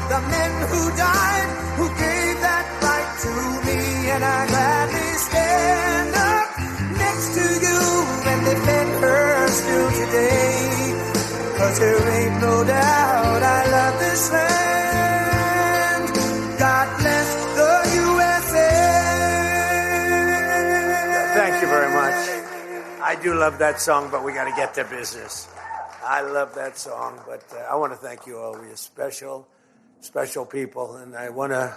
the men who died, who gave that right to me, and I gladly stand up next to you and defend her still today. 'Cause there ain't no doubt I love this land. God bless the USA. Thank you very much. I do love that song, but we got to get to business. I love that song, but I want to thank you all. You're special people. And I want to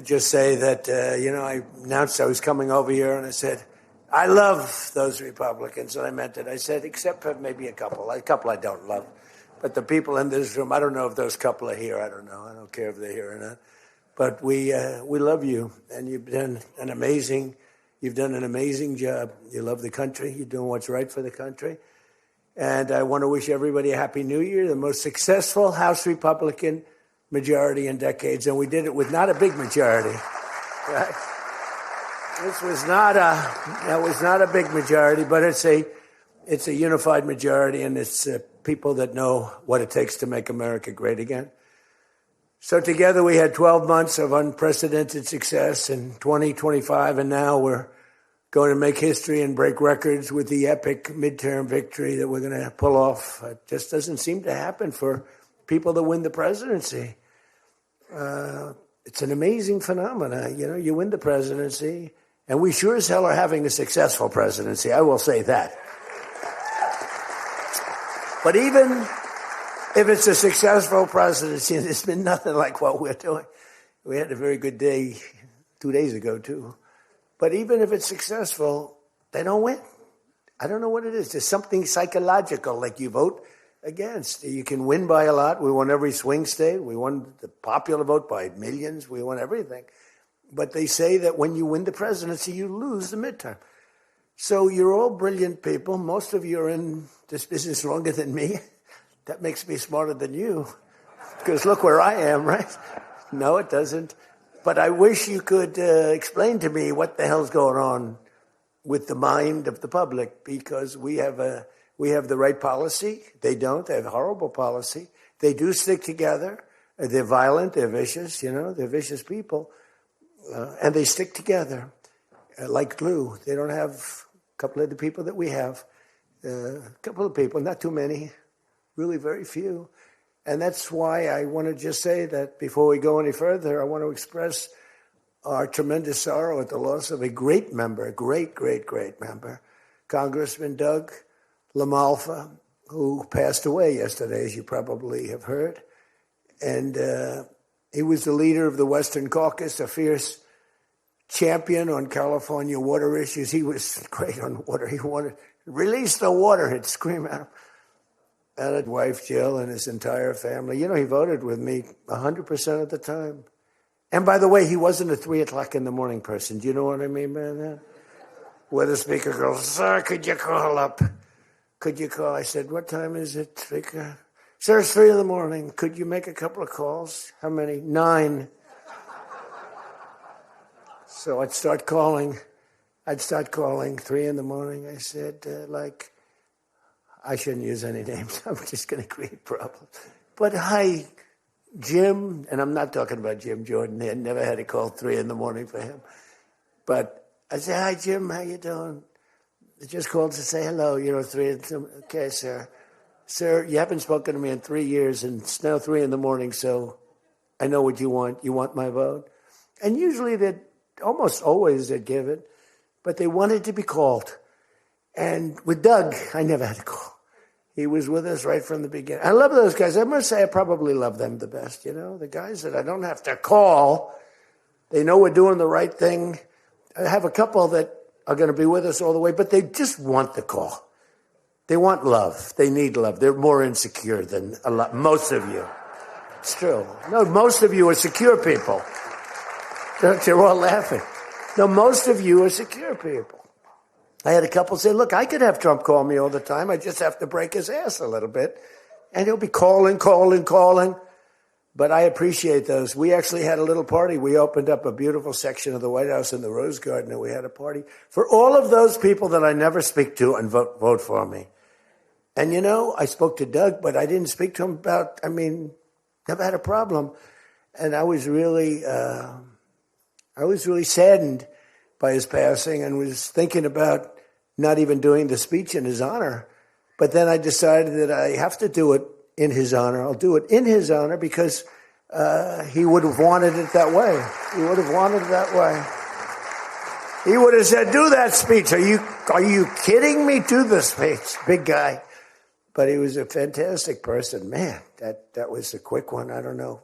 just say that, I announced I was coming over here, and I said, I love those Republicans, and I meant it. I said, except for maybe a couple I don't love. But the people in this room, I don't know if those couple are here. I don't know. I don't care if they're here or not. But we love you, and you've done an amazing job. You love the country. You're doing what's right for the country. And I want to wish everybody a Happy New Year, the most successful House Republican majority in decades. And we did it with not a big majority. Right? That was not a big majority, but it's a unified majority, and it's people that know what it takes to make America great again. So together we had 12 months of unprecedented success in 2025, and now we're going to make history and break records with the epic midterm victory that we're going to pull off. It just doesn't seem to happen for people that win the presidency. It's an amazing phenomenon. You win the presidency, and we sure as hell are having a successful presidency. I will say that. But even if it's a successful presidency, there's been nothing like what we're doing. We had a very good day 2 days ago, too. But even if it's successful, they don't win. I don't know what it is. There's something psychological, like you vote against. You can win by a lot. We won every swing state. We won the popular vote by millions. We won everything. But they say that when you win the presidency, you lose the midterm. So you're all brilliant people. Most of you are in this business longer than me. That makes me smarter than you. Because look where I am, right? No, it doesn't. But I wish you could explain to me what the hell's going on with the mind of the public, because we have the right policy. They don't. They have horrible policy. They do stick together. They're violent. They're vicious. They're vicious people. And they stick together like glue. They don't have a couple of the people that we have. A couple of people, not too many, really very few. And that's why I want to just say that before we go any further, I want to express our tremendous sorrow at the loss of a great member, a great, great, great member, Congressman Doug LaMalfa, who passed away yesterday, as you probably have heard. And he was the leader of the Western Caucus, a fierce champion on California water issues. He was great on water. He wanted to release the water. He'd scream at him. And his wife, Jill, and his entire family. He voted with me 100% of the time. And by the way, he wasn't a 3 o'clock in the morning person. Do you know what I mean by that? Where the speaker goes, sir, could you call up? Could you call? I said, what time is it, speaker? Sir, it's 3 in the morning. Could you make a couple of calls? How many? 9. So I'd start calling 3 in the morning. I said, I shouldn't use any names. I'm just going to create problems. But hi, Jim, and I'm not talking about Jim Jordan. I never had a call 3 in the morning for him. But I said, hi, Jim, how you doing? I just called to say hello, 3 in the morning. Okay, sir. Sir, you haven't spoken to me in 3 years, and it's now 3 in the morning, so I know what you want. You want my vote? And usually almost always they'd give it, but they wanted to be called. And with Doug, I never had a call. He was with us right from the beginning. I love those guys. I must say I probably love them the best, the guys that I don't have to call. They know we're doing the right thing. I have a couple that are going to be with us all the way, but they just want the call. They want love. They need love. They're more insecure than most of you. It's true. No, most of you are secure people. They're all laughing. No, most of you are secure people. I had a couple say, look, I could have Trump call me all the time. I just have to break his ass a little bit. And he'll be calling. But I appreciate those. We actually had a little party. We opened up a beautiful section of the White House in the Rose Garden, and we had a party for all of those people that I never speak to and vote for me. And, I spoke to Doug, but I didn't speak to him never had a problem. And I was really saddened by his passing and was thinking about not even doing the speech in his honor. But then I decided that I have to do it in his honor. I'll do it in his honor because he would have wanted it that way. He would have wanted it that way. He would have said, do that speech. Are you kidding me? Do the speech, big guy. But he was a fantastic person. Man, that was a quick one. I don't know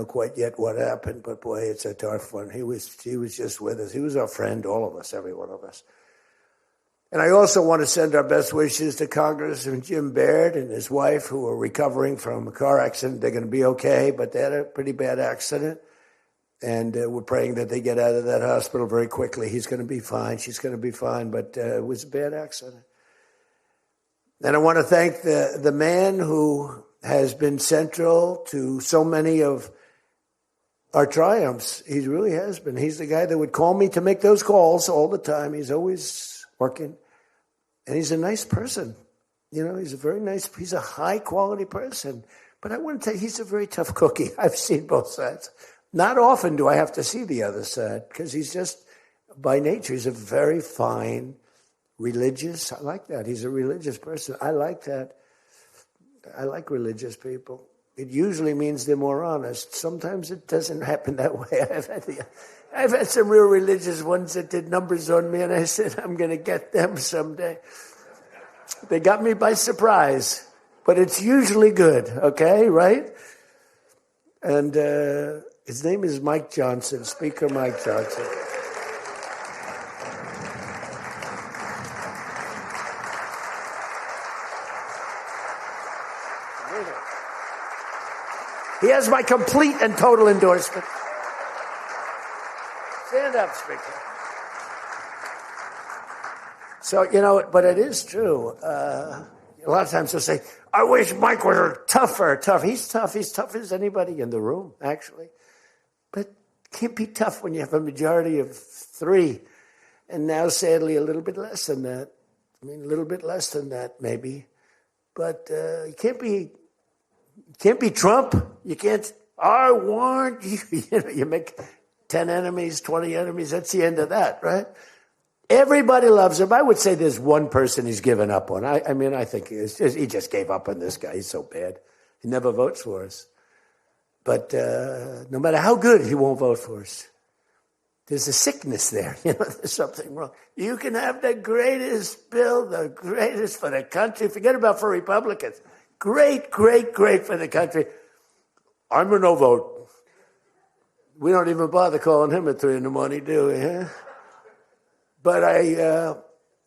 quite yet what happened, but boy, it's a tough one. He was just with us. He was our friend, all of us, every one of us. And I also want to send our best wishes to Congressman Jim Baird and his wife, who are recovering from a car accident. They're going to be okay, but they had a pretty bad accident. And we're praying that they get out of that hospital very quickly. He's going to be fine. She's going to be fine, but it was a bad accident. And I want to thank the man who has been central to so many of our triumphs. He really has been. He's the guy that would call me to make those calls all the time. He's always working. And he's a nice person. He's a high quality person. But I want to tell you, he's a very tough cookie. I've seen both sides. Not often do I have to see the other side because he's just, by nature, he's a very fine, religious. I like that. He's a religious person. I like that. I like religious people. It usually means they're more honest. Sometimes it doesn't happen that way. I've had some real religious ones that did numbers on me, and I said, I'm going to get them someday. They got me by surprise, but it's usually good, okay, right? And his name is Mike Johnson, Speaker Mike Johnson. He has my complete and total endorsement. Stand up, Speaker. So, but it is true. A lot of times they'll say, I wish Mike was tougher. He's tough. He's tough as anybody in the room, actually. But can't be tough when you have a majority of 3. And now, sadly, a little bit less than that. A little bit less than that, maybe. But you can't be Trump. You can't, I want you. You make 10 enemies, 20 enemies. That's the end of that, right? Everybody loves him. I would say there's one person he's given up on. I think he just gave up on this guy. He's so bad. He never votes for us. But no matter how good, he won't vote for us. There's a sickness there. There's something wrong. You can have the greatest bill, the greatest for the country. Forget about for Republicans. Great, great, great for the country. I'm a no vote. We don't even bother calling him at 3 a.m, do we? Huh? But I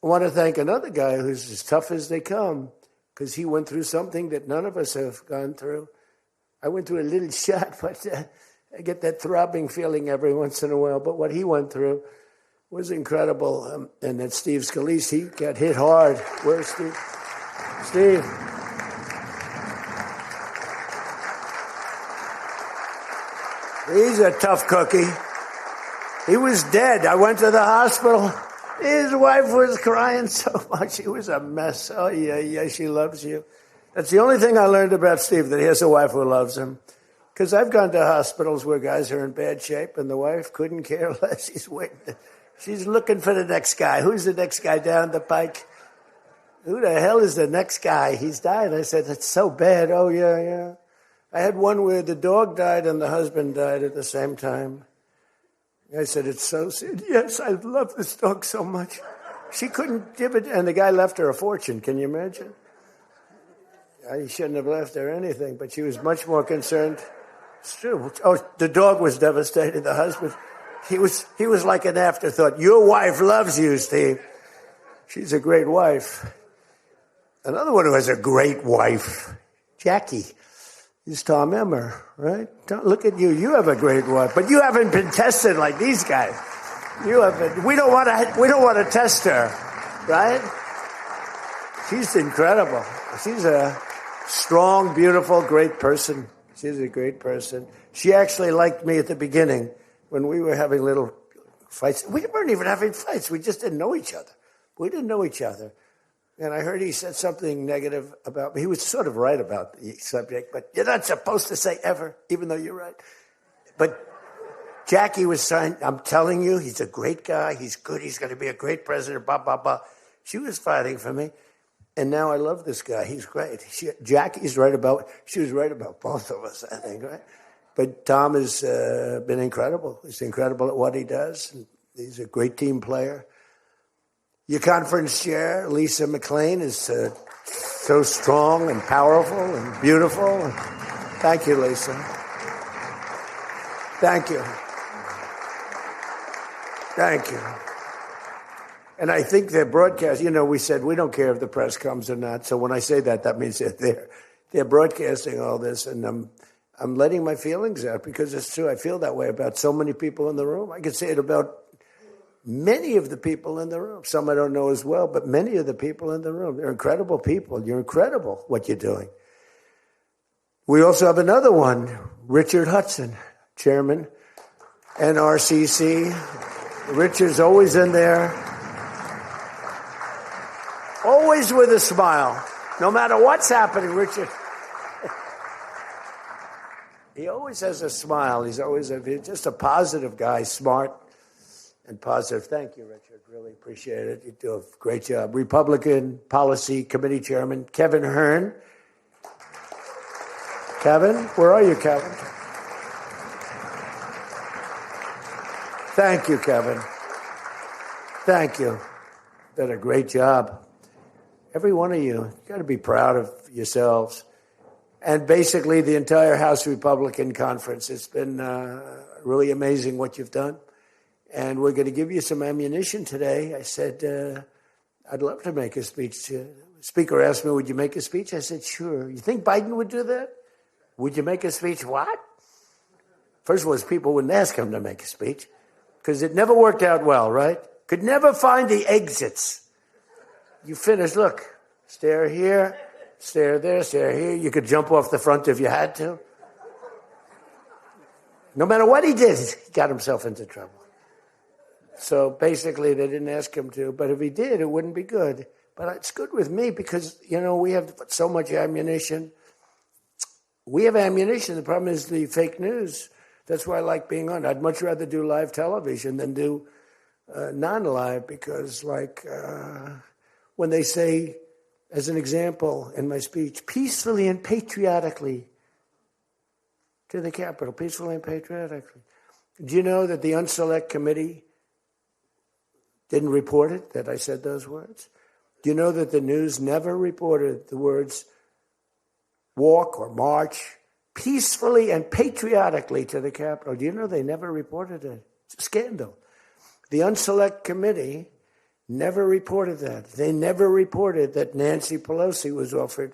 want to thank another guy who's as tough as they come, because he went through something that none of us have gone through. I went through a little shot, but I get that throbbing feeling every once in a while. But what he went through was incredible. And that Steve Scalise, he got hit hard. Where's Steve? Steve. He's a tough cookie. He was dead. I went to the hospital. His wife was crying so much. He was a mess. Oh, yeah, she loves you. That's the only thing I learned about Steve, that he has a wife who loves him. Because I've gone to hospitals where guys are in bad shape, and the wife couldn't care less. She's waiting. She's looking for the next guy. Who's the next guy down the pike? Who the hell is the next guy? He's died. I said, that's so bad. Oh, yeah. I had one where the dog died and the husband died at the same time. I said, it's so sad. Yes, I love this dog so much. She couldn't give it, and the guy left her a fortune. Can you imagine? I shouldn't have left her anything, but she was much more concerned. It's true. Oh, the dog was devastated. The husband, he was like an afterthought. Your wife loves you, Steve. She's a great wife. Another one who has a great wife, Jackie, is Tom Emmer, right? Look at you. You have a great wife, but you haven't been tested like these guys. You haven't. We don't want to test her, right? She's incredible. She's a strong, beautiful, great person. She's a great person. She actually liked me at the beginning when we were having little fights. We weren't even having fights. We just didn't know each other. And I heard he said something negative about me. He was sort of right about the subject, but you're not supposed to say ever, even though you're right. But Jackie was saying, I'm telling you, he's a great guy. He's good. He's going to be a great president, blah, blah, blah. She was fighting for me. And now I love this guy. He's great. Jackie's right about, she was right about both of us, I think, right? But Tom has been incredible. He's incredible at what he does. He's a great team player. Your conference chair, Lisa McLean, is so strong and powerful and beautiful. Thank you, Lisa. Thank you. Thank you. And I think their broadcast, we said we don't care if the press comes or not. So when I say that, that means they're broadcasting all this. And I'm letting my feelings out because it's true. I feel that way about so many people in the room. I could say it about many of the people in the room. Some I don't know as well, but many of the people in the room. They're incredible people. You're incredible what you're doing. We also have another one, Richard Hudson, Chairman, NRCC. Richard's always in there, always with a smile. No matter what's happening, Richard. He always has a smile. He's just a positive guy, smart and positive. Thank you, Richard. Really appreciate it. You do a great job. Republican Policy Committee Chairman, Kevin Hearn. Kevin, where are you, Kevin? Thank you, Kevin. Thank you. Done a great job. Every one of you got to be proud of yourselves. And basically the entire House Republican Conference. It's been really amazing what you've done. And we're going to give you some ammunition today. I said, I'd love to make a speech. The Speaker asked me, would you make a speech? I said, sure. You think Biden would do that? Would you make a speech? What? First of all, people wouldn't ask him to make a speech because it never worked out well, right? Could never find the exits. You finish, look, stare here, stare there, stare here. You could jump off the front if you had to. No matter what he did, he got himself into trouble. So basically, they didn't ask him to. But if he did, it wouldn't be good. But it's good with me because, we have so much ammunition. We have ammunition. The problem is the fake news. That's why I like being on. I'd much rather do live television than do non-live because, when they say, as an example in my speech, peacefully and patriotically to the Capitol, peacefully and patriotically. Do you know that the Unselect Committee didn't report it, that I said those words? Do you know that the news never reported the words walk or march peacefully and patriotically to the Capitol? Do you know they never reported it? It's a scandal. The Unselect Committee never reported that. They never reported that Nancy Pelosi was offered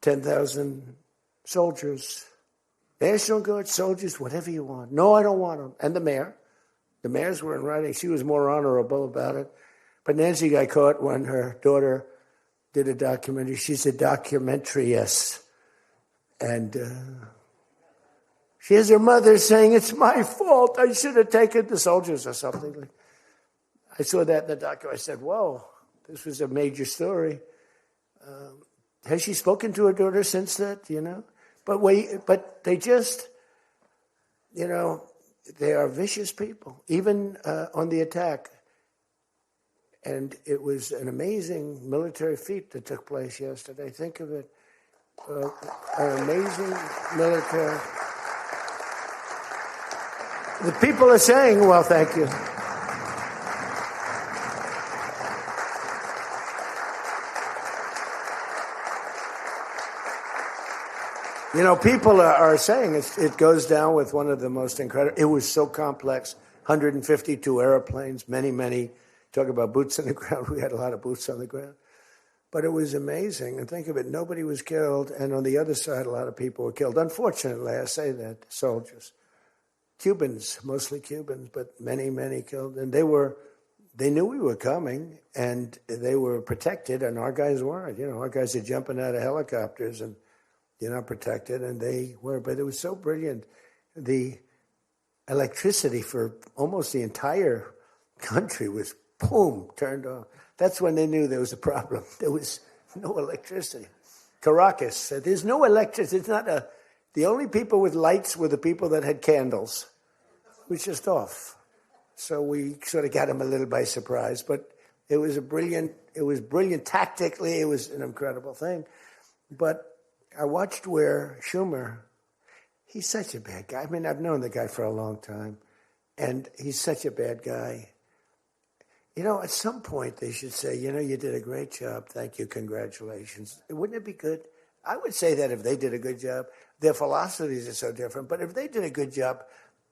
10,000 soldiers, National Guard soldiers, whatever you want. No, I don't want them. And the mayor. The mayors were in writing. She was more honorable about it. But Nancy got caught when her daughter did a documentary. She's a documentariist. And she has her mother saying, it's my fault. I should have taken the soldiers or something. I saw that in the documentary. I said, whoa, this was a major story. Has she spoken to her daughter since that, But they just, they are vicious people, even on the attack. And it was an amazing military feat that took place yesterday. Think of it. An amazing military. The people are saying, well, thank you. People are saying it goes down with one of the most incredible. It was so complex. 152 airplanes, many. Talk about boots on the ground. We had a lot of boots on the ground. But it was amazing. And think of it, nobody was killed. And on the other side, a lot of people were killed. Unfortunately, I say that, soldiers. Cubans, mostly Cubans, but many killed. And they knew we were coming, and they were protected, and our guys weren't. Our guys are jumping out of helicopters, and you're not protected, and they were. But it was so brilliant. The electricity for almost the entire country was, boom, turned off. That's when they knew there was a problem. There was no electricity. Caracas said, there's no electricity. It's not the only people with lights were the people that had candles. It was just off. So we sort of got him a little by surprise. But it was brilliant tactically. It was an incredible thing. But I watched where Schumer, he's such a bad guy. I mean, I've known the guy for a long time. And he's such a bad guy. At some point they should say, you did a great job. Thank you. Congratulations. Wouldn't it be good? I would say that if they did a good job. Their philosophies are so different. But if they did a good job,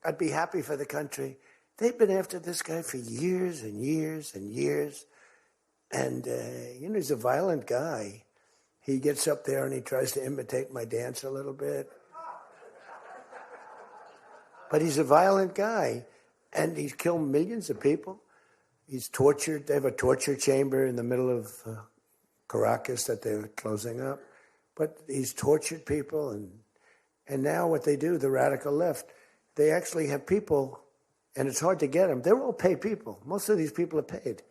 I'd be happy for the country. They've been after this guy for years and years and years. And, he's a violent guy. He gets up there and he tries to imitate my dance a little bit. But he's a violent guy. And he's killed millions of people. He's tortured. They have a torture chamber in the middle of Caracas that they're closing up. But he's tortured people. And now what they do, the radical left, they actually have people, and it's hard to get them. They're all paid people. Most of these people are paid.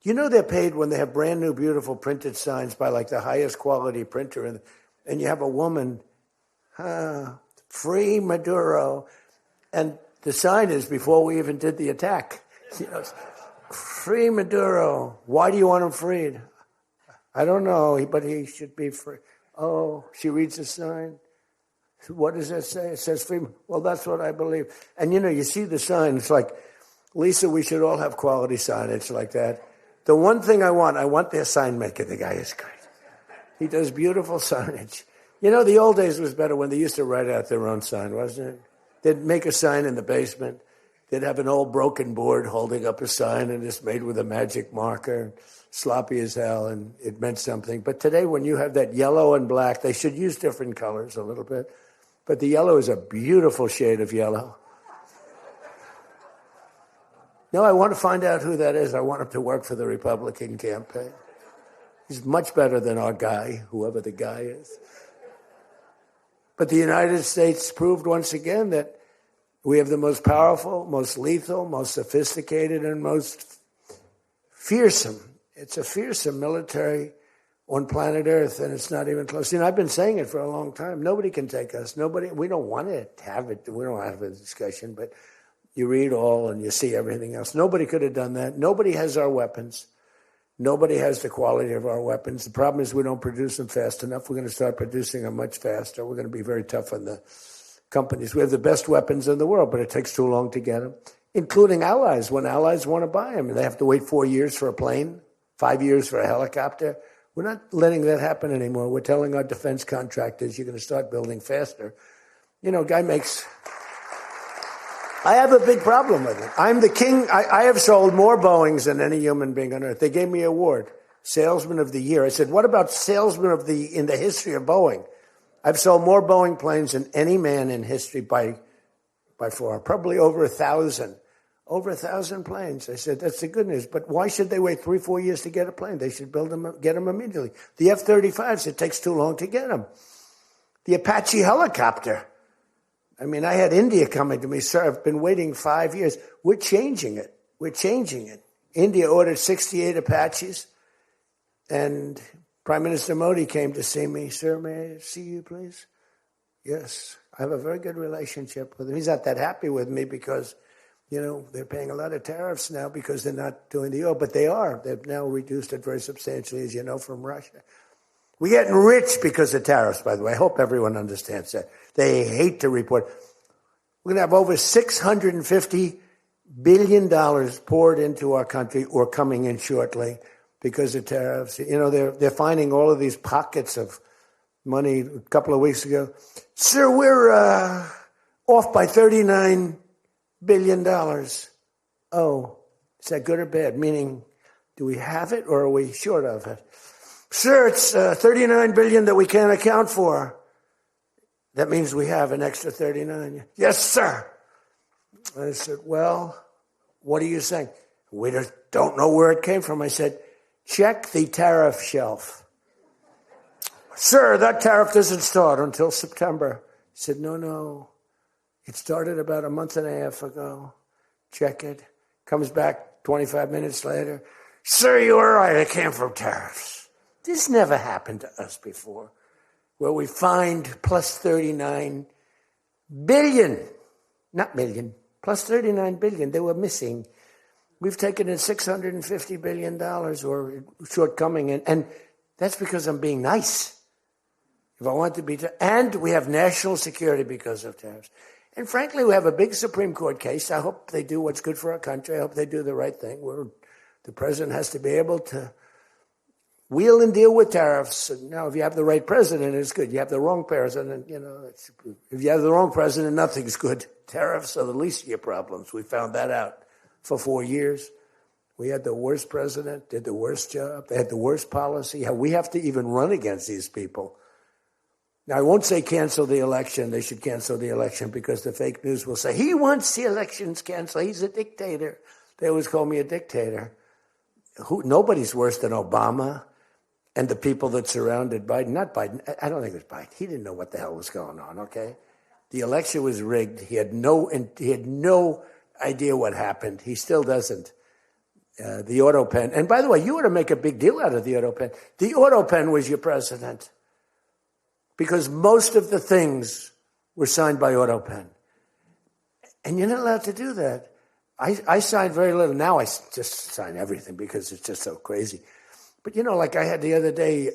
They're paid when they have brand new, beautiful printed signs by like the highest quality printer. And you have a woman, free Maduro. And the sign is before we even did the attack. Free Maduro. Why do you want him freed? I don't know, but he should be free. Oh, she reads the sign. What does that say? It says free. Well, that's what I believe. And you see the sign. It's like, Lisa, we should all have quality signage like that. The one thing I want their sign maker. The guy is great. He does beautiful signage. The old days was better when they used to write out their own sign, wasn't it? They'd make a sign in the basement. They'd have an old broken board holding up a sign, and it's made with a magic marker, sloppy as hell, and it meant something. But today, when you have that yellow and black, they should use different colors a little bit. But the yellow is a beautiful shade of yellow. No, I want to find out who that is. I want him to work for the Republican campaign. He's much better than our guy, whoever the guy is. But the United States proved once again that we have the most powerful, most lethal, most sophisticated, and most fearsome. It's a fearsome military on planet Earth, and it's not even close. I've been saying it for a long time. Nobody can take us. Nobody. We don't want to have it. We don't have a discussion, but you read all and you see everything else. Nobody could have done that. Nobody has our weapons. Nobody has the quality of our weapons. The problem is we don't produce them fast enough. We're going to start producing them much faster. We're going to be very tough on the companies. We have the best weapons in the world, but it takes too long to get them, including allies. When allies want to buy them, they have to wait 4 years for a plane, 5 years for a helicopter. We're not letting that happen anymore. We're telling our defense contractors, you're going to start building faster. Guy makes... I have a big problem with it. I'm the king. I have sold more Boeings than any human being on earth. They gave me an award, Salesman of the Year. I said, what about Salesman of in the history of Boeing? I've sold more Boeing planes than any man in history by far, probably over 1,000. Over 1,000 planes. I said, that's the good news. But why should they wait 3-4 years to get a plane? They should build them, get them immediately. The F-35s, it takes too long to get them. The Apache helicopter. I mean, I had India coming to me, sir, I've been waiting 5 years. We're changing it. We're changing it. India ordered 68 Apaches, and Prime Minister Modi came to see me. Sir, may I see you, please? Yes. I have a very good relationship with him. He's not that happy with me because, they're paying a lot of tariffs now because they're not doing the oil, but they are. They've now reduced it very substantially, as you know, from Russia. We're getting rich because of tariffs, by the way. I hope everyone understands that. They hate to report. We're going to have over $650 billion poured into our country or coming in shortly because of tariffs. They're finding all of these pockets of money a couple of weeks ago. Sir, we're off by $39 billion. Oh, is that good or bad? Meaning, do we have it or are we short of it? Sir, it's $39 billion that we can't account for. That means we have an extra 39. Yes, sir. I said, well, what are you saying? We just don't know where it came from. I said, check the tariff shelf. Sir, that tariff doesn't start until September. He said, no. It started about a month and a half ago. Check it. Comes back 25 minutes later. Sir, you were right. It came from tariffs. This never happened to us before, where we fined plus 39 billion, not million, plus 39 billion. They were missing. We've taken in $650 billion or shortcoming, and that's because I'm being nice. If I want to be, and we have national security because of tariffs. And frankly, we have a big Supreme Court case. I hope they do what's good for our country. I hope they do the right thing. The president has to be able to wheel and deal with tariffs. Now, if you have the right president, it's good. You have the wrong president, if you have the wrong president, nothing's good. Tariffs are the least of your problems. We found that out for 4 years. We had the worst president, did the worst job. They had the worst policy. We have to even run against these people. Now, I won't say cancel the election. They should cancel the election because the fake news will say, he wants the elections canceled. He's a dictator. They always call me a dictator. Nobody's worse than Obama and the people that surrounded Biden. Not Biden. I don't think it was Biden. He didn't know what the hell was going on, okay? The election was rigged. He had no idea what happened. He still doesn't. The auto pen. And by the way, you ought to make a big deal out of the auto pen. The auto pen was your president. Because most of the things were signed by auto pen. And you're not allowed to do that. I signed very little. Now I just sign everything because it's just so crazy. But, like I had the other day,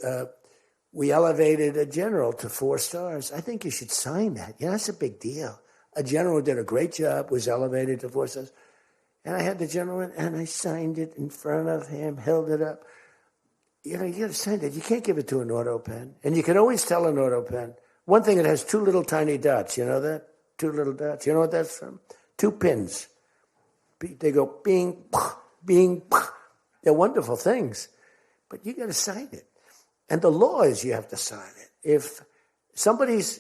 we elevated a general to 4 stars. I think you should sign that. That's a big deal. A general did a great job, was elevated to 4 stars. And I had the general in, and I signed it in front of him, held it up. You got to sign that. You can't give it to an auto pen. And you can always tell an auto pen. One thing, it has 2 little tiny dots. You know that? 2 little dots. You know what that's from? 2 pins. They go bing, bing. They're wonderful things. But you got to sign it. And the law is you have to sign it. If somebody's,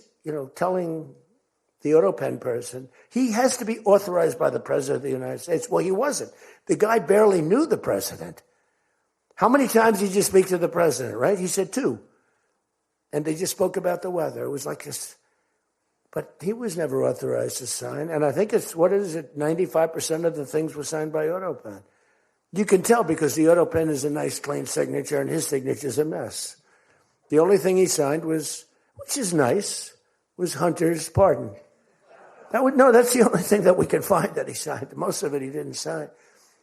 telling the auto pen person, he has to be authorized by the president of the United States. Well, he wasn't. The guy barely knew the president. How many times did you speak to the president, right? He said 2. And they just spoke about the weather. It was like this. But he was never authorized to sign. And I think 95% of the things were signed by AutoPen. You can tell because the AutoPen is a nice, clean signature, and his signature is a mess. The only thing he signed was, which is nice, was Hunter's pardon. That's the only thing that we can find that he signed. Most of it he didn't sign.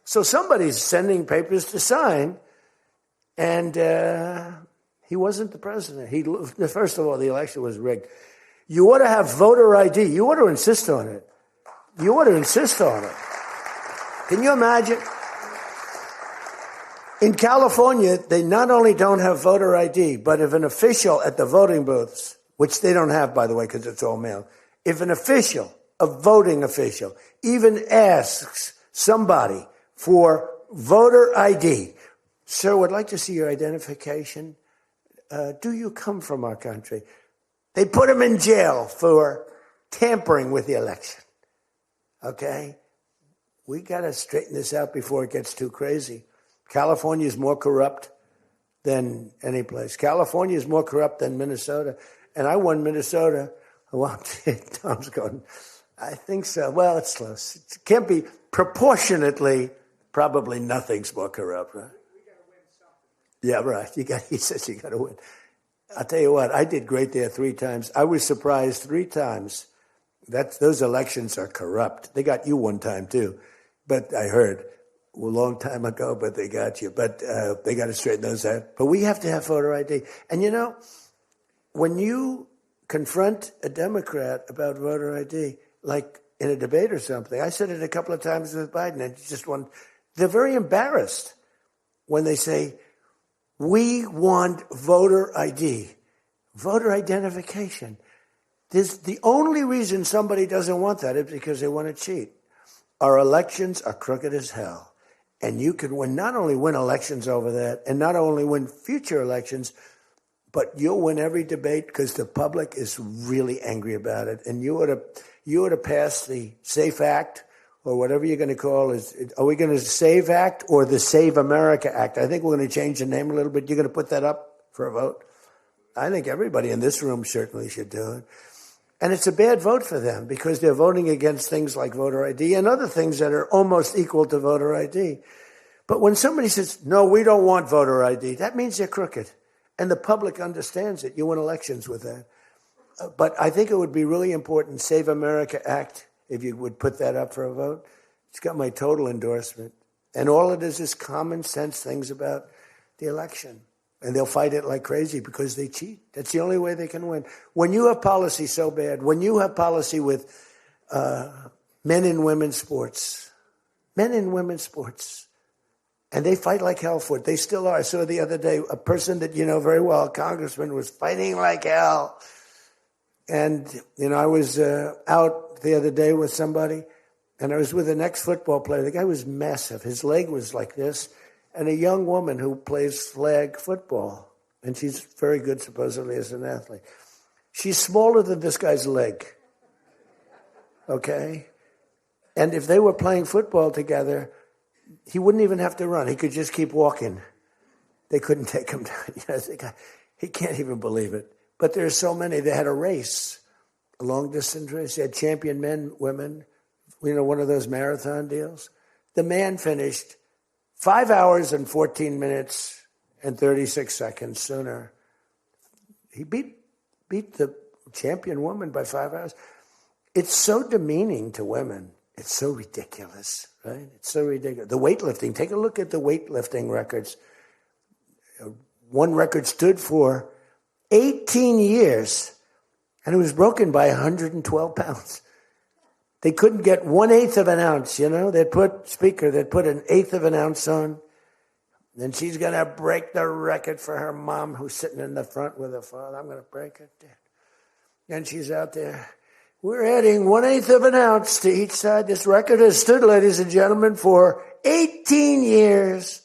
So somebody's sending papers to sign. And he wasn't the president. First of all, the election was rigged. You ought to have voter ID. You ought to insist on it. You ought to insist on it. Can you imagine? In California, they not only don't have voter ID, but if an official at the voting booths, which they don't have, by the way, because it's all mail, if an official, a voting official, even asks somebody for voter ID, sir, would like to see your identification. Do you come from our country? They put him in jail for tampering with the election. Okay? We got to straighten this out before it gets too crazy. California is more corrupt than any place. California is more corrupt than Minnesota. And I won Minnesota. Well, Tom's going, I think so. Well, it's close. It can't be proportionately, probably nothing's more corrupt, right? Yeah, right. He says you got to win. I'll tell you what, I did great there 3 times. I was surprised 3 times. Those elections are corrupt. They got you 1 time, too. But I heard a long time ago, but they got you. But they got to straighten those out. But we have to have voter ID. And, when you confront a Democrat about voter ID, like in a debate or something, I said it a couple of times with Biden, and they're very embarrassed when they say, we want voter ID, voter identification. The only reason somebody doesn't want that is because they want to cheat. Our elections are crooked as hell. And you can not only win elections over that, and not only win future elections, but you'll win every debate because the public is really angry about it. And you ought to pass the SAFE Act, or whatever you're going to call it. Are we going to SAVE Act or the Save America Act? I think we're going to change the name a little bit. You're going to put that up for a vote? I think everybody in this room certainly should do it. And it's a bad vote for them because they're voting against things like voter ID and other things that are almost equal to voter ID. But when somebody says, no, we don't want voter ID, that means they're crooked. And the public understands it. You win elections with that. But I think it would be really important, Save America Act, if you would put that up for a vote. It's got my total endorsement. And all it is common sense things about the election. And they'll fight it like crazy because they cheat. That's the only way they can win. When you have policy so bad, when you have policy with men and women's sports, and they fight like hell for it. They still are. I saw the other day a person that you know very well, a congressman, was fighting like hell. And, I was out the other day with somebody, and I was with an ex-football player. The guy was massive. His leg was like this. And a young woman who plays flag football. And she's very good, supposedly, as an athlete. She's smaller than this guy's leg. Okay? And if they were playing football together, he wouldn't even have to run. He could just keep walking. They couldn't take him down. He can't even believe it. But there's so many. They had a race, a long-distance race. They had champion men, women, one of those marathon deals. The man finished 5 hours and 14 minutes and 36 seconds sooner. He beat the champion woman by 5 hours. It's so demeaning to women. It's so ridiculous, right? It's so ridiculous. The weightlifting, take a look at the weightlifting records. One record stood for 18 years, and it was broken by 112 pounds. They couldn't get 1/8 of an ounce, They'd put an eighth of an ounce on. Then she's going to break the record for her mom, who's sitting in the front with her father. I'm going to break it. And she's out there. We're adding 1/8 of an ounce to each side. This record has stood, ladies and gentlemen, for 18 years.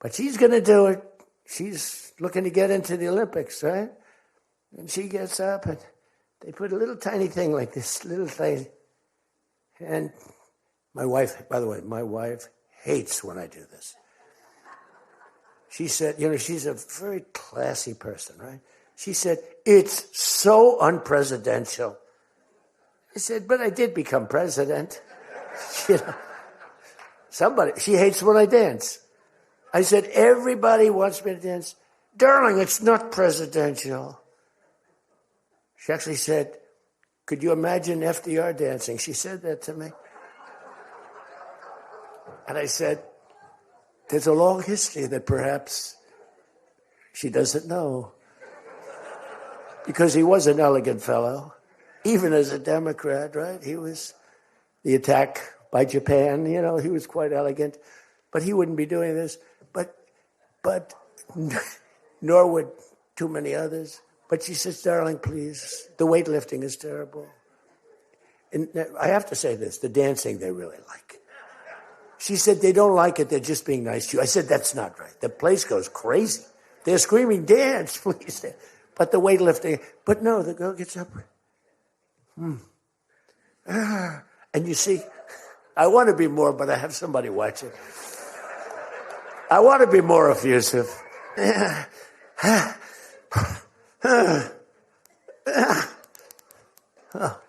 But she's going to do it. She's looking to get into the Olympics, right? And she gets up, and they put a little tiny thing like this, little thing. And my wife, by the way, hates when I do this. She said, she's a very classy person, right? She said, it's so unpresidential. I said, but I did become president. She hates when I dance. I said, everybody wants me to dance. Darling, it's not presidential. She actually said, could you imagine FDR dancing? She said that to me. And I said, there's a long history that perhaps she doesn't know. Because he was an elegant fellow, even as a Democrat, right? He was the attack by Japan, he was quite elegant. But he wouldn't be doing this. But nor would too many others. But she says, darling, please, the weightlifting is terrible. And I have to say this, the dancing they really like. She said, they don't like it, they're just being nice to you. I said, that's not right. The place goes crazy. They're screaming, dance, please. But the weightlifting, but no, the girl gets up. And you see, I want to be more, but I have somebody watching. I want to be more effusive.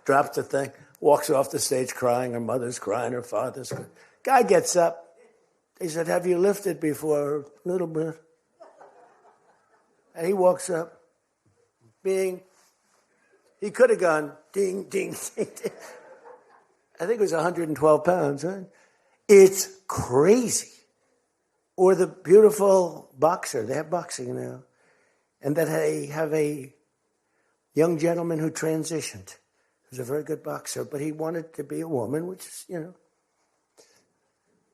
Drops the thing, walks off the stage crying. Her mother's crying, her father's crying. Guy gets up. He said, have you lifted before? A little bit. And he walks up. Bing. He could have gone ding, ding, ding, ding. I think it was 112 pounds, right? It's crazy. Or the beautiful boxer. They have boxing now. And that they have a young gentleman who transitioned. He was a very good boxer, but he wanted to be a woman, which is,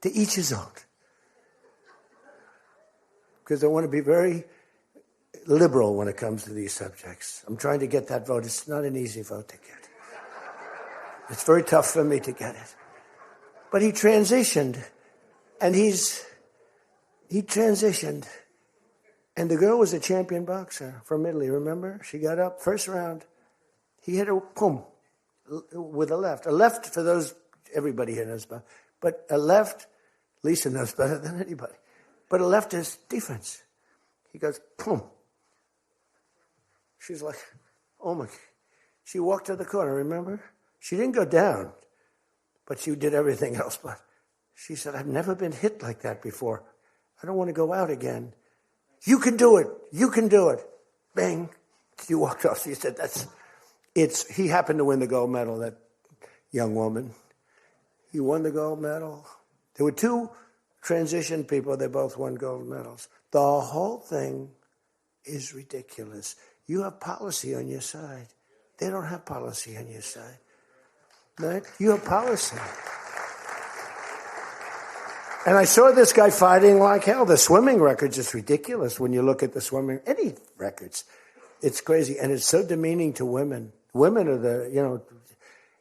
to each his own. Because I want to be very liberal when it comes to these subjects. I'm trying to get that vote. It's not an easy vote to get. It's very tough for me to get it. But he transitioned, and he transitioned. And the girl was a champion boxer from Italy, remember? She got up, first round. He hit her, boom, with a left. A left, for those, everybody here knows about. But a left, Lisa knows better than anybody. But a left is defense. He goes, boom. She's like, oh my. She walked to the corner, remember? She didn't go down, but she did everything else. But She said, I've never been hit like that before. I don't want to go out again. You can do it. You can do it. Bang. She walked off. She said, he happened to win the gold medal, that young woman. He won the gold medal. There were two transition people. They both won gold medals. The whole thing is ridiculous. You have policy on your side. They don't have policy on your side. Right? You have policy. And I saw this guy fighting like hell. The swimming record's just ridiculous when you look at the swimming, any records. It's crazy. And it's so demeaning to women. Women are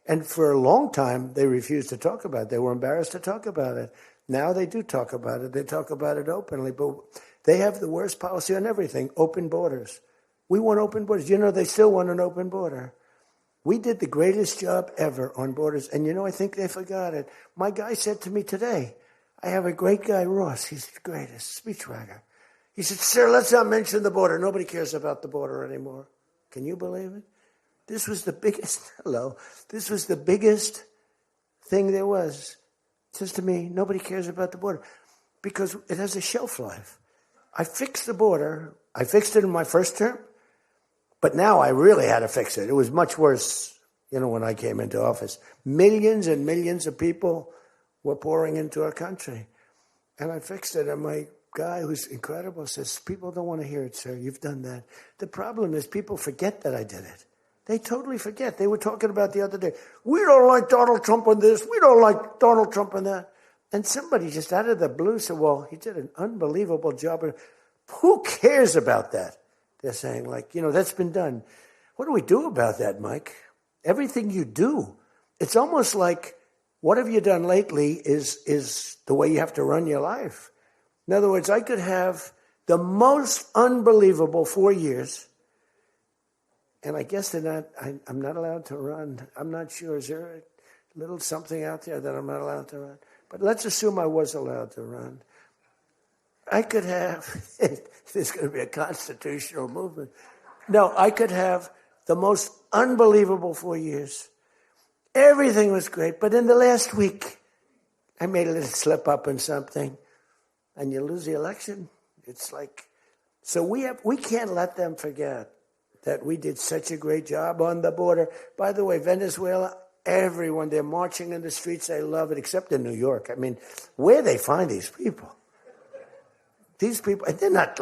and for a long time, they refused to talk about it. They were embarrassed to talk about it. Now they do talk about it. They talk about it openly. But they have the worst policy on everything, open borders. We want open borders. They still want an open border. We did the greatest job ever on borders. And, I think they forgot it. My guy said to me today, I have a great guy, Ross. He's the greatest speechwriter. He said, sir, let's not mention the border. Nobody cares about the border anymore. Can you believe it? This was the biggest, this was the biggest thing there was. It says to me, nobody cares about the border because it has a shelf life. I fixed the border. I fixed it in my first term, but now I really had to fix it. It was much worse, when I came into office. Millions and millions of people were pouring into our country. And I fixed it. And my guy, who's incredible, says, people don't want to hear it, sir. You've done that. The problem is people forget that I did it. They totally forget. They were talking about the other day, we don't like Donald Trump on this. We don't like Donald Trump on that. And somebody just out of the blue said, well, he did an unbelievable job. Who cares about that? They're saying, that's been done. What do we do about that, Mike? Everything you do. It's almost like, what have you done lately is the way you have to run your life. In other words, I could have the most unbelievable 4 years, and I guess I'm not allowed to run. I'm not sure. Is there a little something out there that I'm not allowed to run? But let's assume I was allowed to run. I could have, there's going to be a constitutional movement. No, I could have the most unbelievable 4 years. Everything was great. But in the last week, I made a little slip up in something. And you lose the election. It's like, so we can't let them forget that we did such a great job on the border. By the way, Venezuela, everyone, they're marching in the streets. They love it, except in New York. I mean, where they find these people? These people, they're not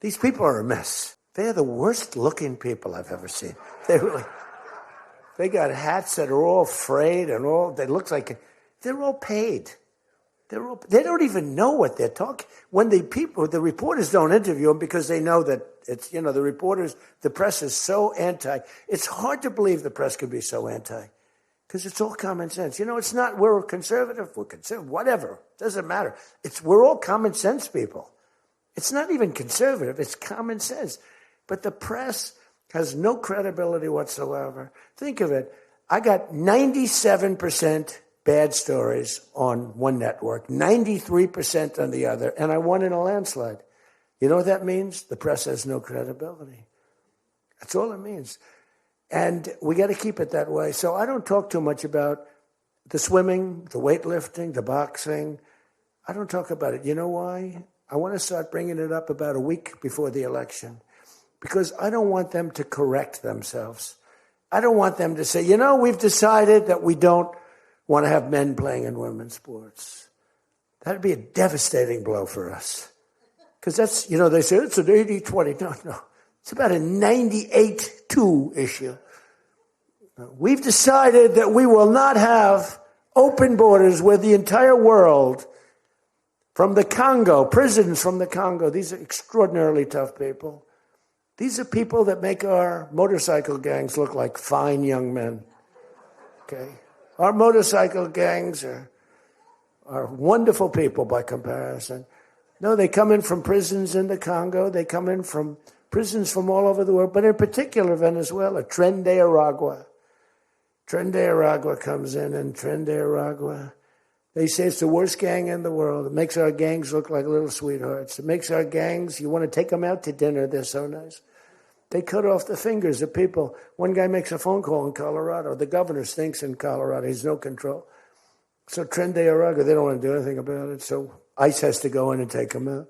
these people are a mess. They're the worst looking people I've ever seen. They got hats that are all frayed and they look like, they're all paid. They don't even know what they're talking. When the reporters don't interview them because they know that it's, the press is so anti. It's hard to believe the press can be so anti because it's all common sense. It's not, we're conservative, whatever. Doesn't matter. We're all common sense people. It's not even conservative. It's common sense. But the press has no credibility whatsoever. Think of it. I got 97% bad stories on one network, 93% on the other, and I won in a landslide. You know what that means? The press has no credibility. That's all it means. And we got to keep it that way. So I don't talk too much about the swimming, the weightlifting, the boxing. I don't talk about it. You know why? I want to start bringing it up about a week before the election because I don't want them to correct themselves. I don't want them to say, we've decided that we don't want to have men playing in women's sports. That would be a devastating blow for us. Because that's, they say it's an 80-20. No. It's about a 98-2 issue. We've decided that we will not have open borders where the entire world, from the Congo, prisons from the Congo, these are extraordinarily tough people. These are people that make our motorcycle gangs look like fine young men. Okay? Our motorcycle gangs are wonderful people by comparison. No, they come in from prisons in the Congo. They come in from prisons from all over the world, but in particular Venezuela. Tren de Aragua. Tren de Aragua comes in, and Tren de Aragua, they say it's the worst gang in the world. It makes our gangs look like little sweethearts. It makes our gangs, you want to take them out to dinner, they're so nice. They cut off the fingers of people. One guy makes a phone call in Colorado. The governor stinks in Colorado. He's no control. So Trende Araga, they don't want to do anything about it. So ICE has to go in and take them out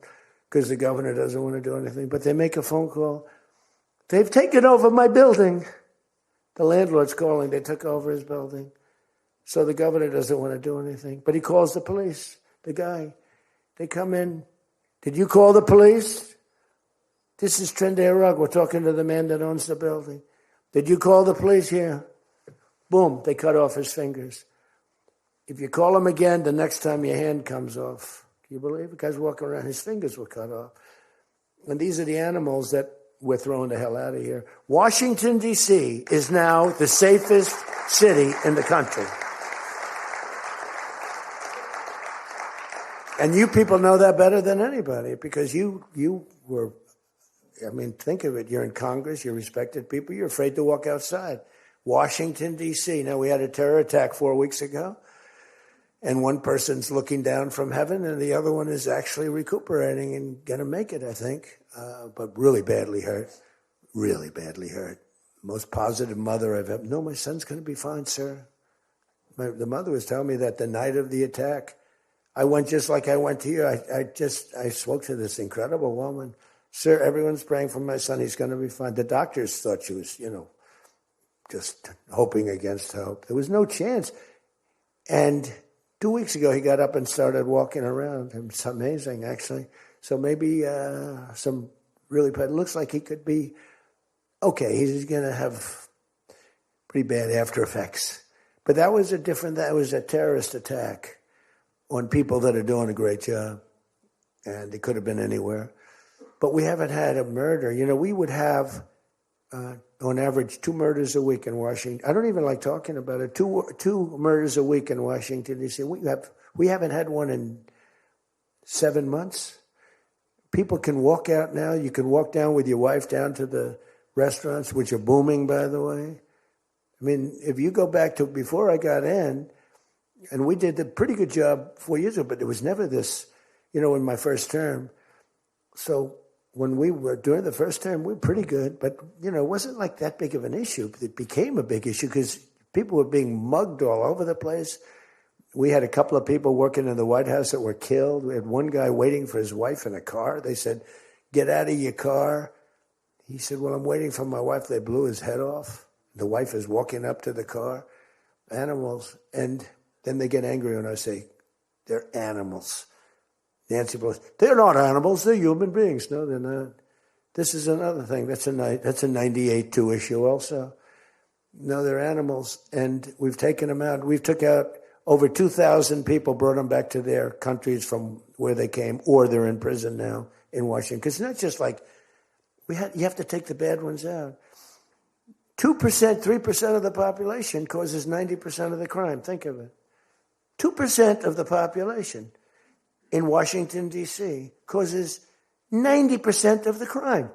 because the governor doesn't want to do anything. But they make a phone call. They've taken over my building. The landlord's calling. They took over his building. So the governor doesn't want to do anything. But he calls the police, the guy. They come in. Did you call the police? This is Trende Araga. We're talking to the man that owns the building. Did you call the police? Yeah. Boom, they cut off his fingers. If you call him again, the next time your hand comes off. Can you believe it? The guy's walking around, his fingers were cut off. And these are the animals that we're throwing the hell out of here. Washington, D.C. is now the safest city in the country. And you people know that better than anybody because you were, I mean, think of it. You're in Congress, you're respected people, you're afraid to walk outside. Washington, D.C. Now, we had a terror attack 4 weeks ago, and one person's looking down from heaven, and the other one is actually recuperating and going to make it, I think, but really badly hurt. Really badly hurt. Most positive mother I've ever. No, my son's going to be fine, sir. The mother was telling me that the night of the attack, I went just like I went to you. I spoke to this incredible woman. Sir, everyone's praying for my son. He's going to be fine. The doctors thought she was, just hoping against hope. There was no chance. And 2 weeks ago, he got up and started walking around. It's amazing, actually. So maybe some really bad. It looks like he could be okay. He's going to have pretty bad after effects. But that was a terrorist attack on people that are doing a great job. And it could have been anywhere. But we haven't had a murder. We would have, on average, 2 murders a week in Washington. I don't even like talking about it. Two murders a week in Washington, D.C. We haven't had one in 7 months. People can walk out now. You can walk down with your wife down to the restaurants, which are booming, by the way. I mean, if you go back to before I got in, and we did a pretty good job 4 years ago, but it was never this, in my first term. So when we were during the first term, we were pretty good, but, it wasn't like that big of an issue. It became a big issue because people were being mugged all over the place. We had a couple of people working in the White House that were killed. We had one guy waiting for his wife in a car. They said, "Get out of your car." He said, "Well, I'm waiting for my wife." They blew his head off. The wife is walking up to the car. Animals. And then they get angry when I say, "They're animals." Nancy Pelosi, "They're not animals, they're human beings." No, they're not. This is another thing. That's a 98-2 issue also. No, they're animals, and we've taken them out. We've took out over 2,000 people, brought them back to their countries from where they came, or they're in prison now in Washington. Because it's not just like, you have to take the bad ones out. 2%, 3% of the population causes 90% of the crime. Think of it. 2% of the population in Washington, D.C. causes 90% of the crime.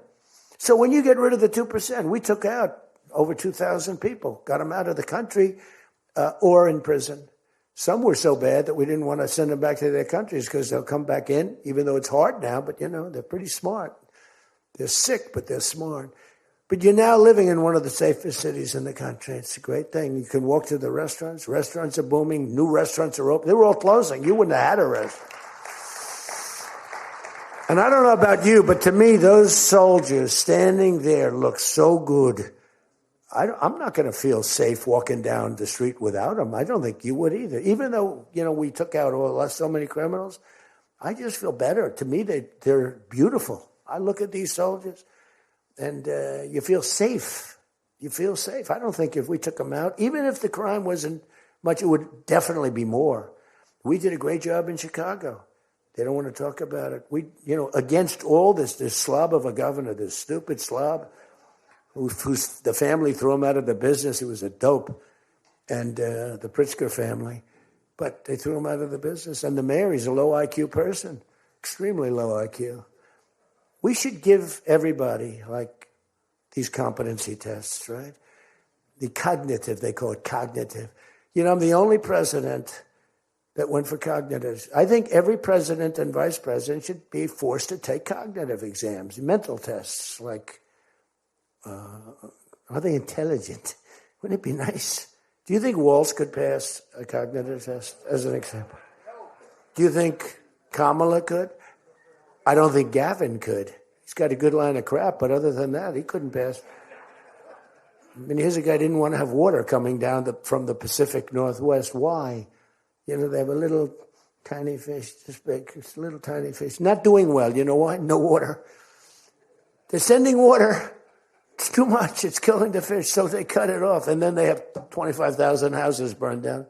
So when you get rid of the 2%, we took out over 2,000 people, got them out of the country or in prison. Some were so bad that we didn't want to send them back to their countries because they'll come back in, even though it's hard now, but, they're pretty smart. They're sick, but they're smart. But you're now living in one of the safest cities in the country. It's a great thing. You can walk to the restaurants. Restaurants are booming. New restaurants are open. They were all closing. You wouldn't have had a restaurant. And I don't know about you, but to me, those soldiers standing there look so good. I'm not going to feel safe walking down the street without them. I don't think you would either. Even though, we took out so many criminals, I just feel better. To me, they're beautiful. I look at these soldiers, and you feel safe. You feel safe. I don't think if we took them out, even if the crime wasn't much, it would definitely be more. We did a great job in Chicago. They don't want to talk about it. We, against all this slob of a governor, this stupid slob, who's the family threw him out of the business. He was a dope, and the Pritzker family. But they threw him out of the business. And the mayor, he's a low IQ person, extremely low IQ. We should give everybody, like, these competency tests, right? The cognitive, they call it cognitive. I'm the only president that went for cognitive. I think every president and vice president should be forced to take cognitive exams, mental tests, like, are they intelligent? Wouldn't it be nice Do you think Walsh could pass a cognitive test, as an example? Do you think Kamala could? I don't think Gavin could. He's got a good line of crap, but other than that, he couldn't pass. I mean, here's a guy who didn't want to have water coming down from the Pacific Northwest. Why? You know, they have a little tiny fish, this big, it's a little tiny fish. Not doing well. You know why? No water. They're sending water. It's too much. It's killing the fish. So they cut it off. And then they have 25,000 houses burned down.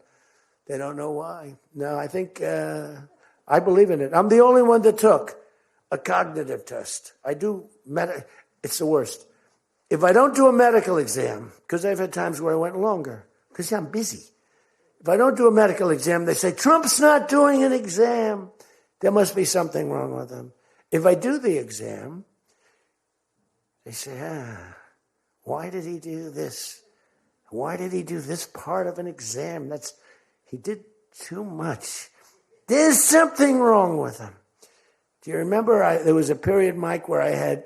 They don't know why. No, I think, I believe in it. I'm the only one that took a cognitive test. I do, it's the worst. If I don't do a medical exam, because I've had times where I went longer, because I'm busy. If I don't do a medical exam, they say, Trump's not doing an exam. There must be something wrong with him. If I do the exam, they say, why did he do this? Why did he do this part of an exam? He did too much. There's something wrong with him. Do you remember there was a period, Mike, where I had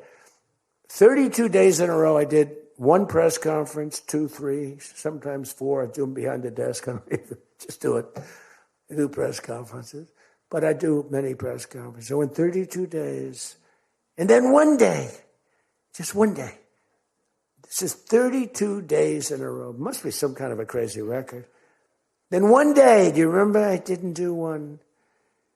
32 days in a row I did one press conference, 2, 3, sometimes 4. I do them behind the desk. I don't even just do it. I do press conferences. But I do many press conferences. So in 32 days, and then one day, just one day. This is 32 days in a row. Must be some kind of a crazy record. Then one day, do you remember I didn't do one?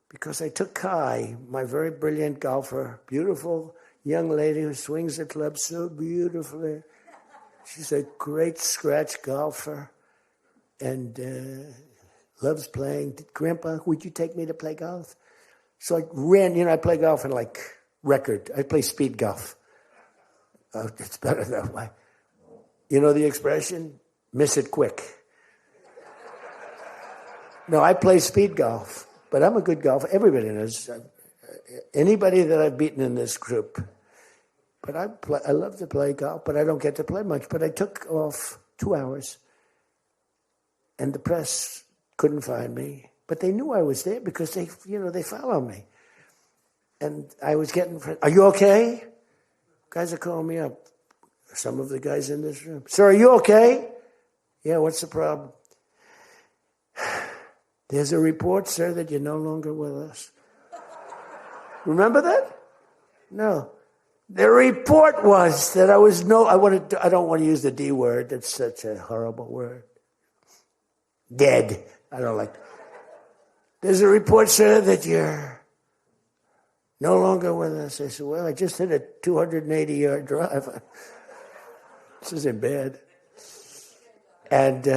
Because I took Kai, my very brilliant golfer, beautiful young lady who swings the club so beautifully. She's a great scratch golfer and loves playing. Grandpa, would you take me to play golf? So I ran, I play golf in record. I play speed golf. Oh, it's better that way. You know the expression? Miss it quick. No, I play speed golf, but I'm a good golfer. Everybody knows. Anybody that I've beaten in this group. But I love to play golf, but I don't get to play much. But I took off 2 hours, and the press couldn't find me. But they knew I was there because they follow me. And I was getting, are you okay? Guys are calling me up. Some of the guys in this room. Sir, are you okay? Yeah, what's the problem? There's a report, sir, that you're no longer with us. Remember that? No. The report was that I don't want to use the D word. It's such a horrible word. Dead. I don't like. There's a report, sir, that you're no longer with us. I said, well, I just hit a 280-yard drive. This isn't bad. And,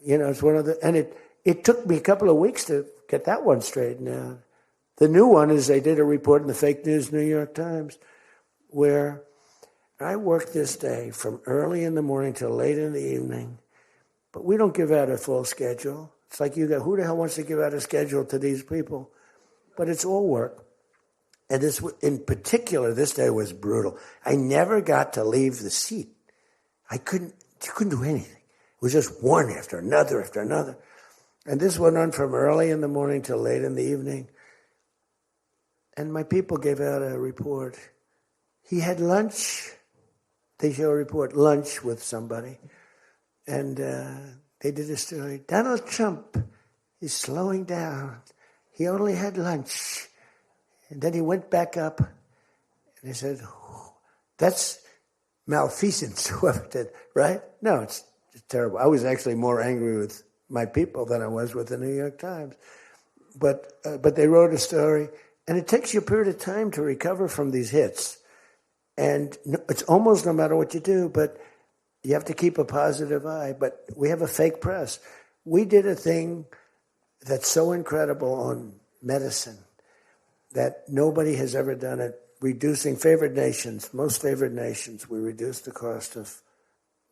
it's one of and it took me a couple of weeks to get that one straightened out. The new one is they did a report in the fake news New York Times where I worked this day from early in the morning till late in the evening, but we don't give out a full schedule. It's like who the hell wants to give out a schedule to these people? But it's all work. And this, in particular, this day was brutal. I never got to leave the seat. You couldn't do anything. It was just one after another after another. And this went on from early in the morning till late in the evening. And my people gave out a report. He had lunch. They show a report, lunch with somebody. And they did a story. Donald Trump is slowing down. He only had lunch. And then he went back up. And they said, that's malfeasance, whoever did, right? No, it's terrible. I was actually more angry with my people than I was with the New York Times. But they wrote a story. And it takes you a period of time to recover from these hits. And it's almost no matter what you do, but you have to keep a positive eye. But we have a fake press. We did a thing that's so incredible on medicine that nobody has ever done it. Reducing favored nations, most favored nations, we reduced the cost of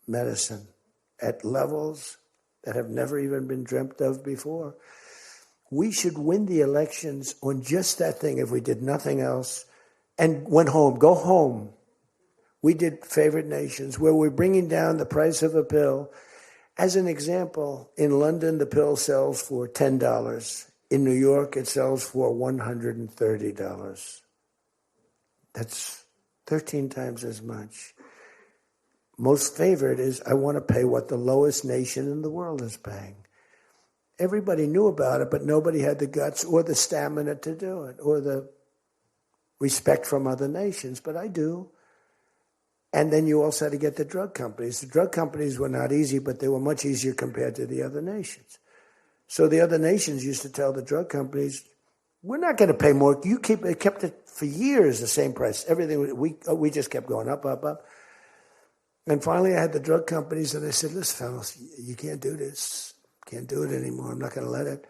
medicine at levels that have never even been dreamt of before. We should win the elections on just that thing if we did nothing else and went home. Go home. We did favored nations where we're bringing down the price of a pill. As an example, in London, the pill sells for $10. In New York, it sells for $130. That's 13 times as much. most favored is I want to pay what the lowest nation in the world is paying. Everybody knew about it, but nobody had the guts or the stamina to do it or the respect from other nations, but I do. And then you also had to get the drug companies. The drug companies were not easy, but they were much easier compared to the other nations. So the other nations used to tell the drug companies, we're not going to pay more. It kept it for years the same price. Everything, we just kept going up, up, up. And finally I had the drug companies and I said, listen, fellas, you can't do this. Can't do it anymore. I'm not going to let it.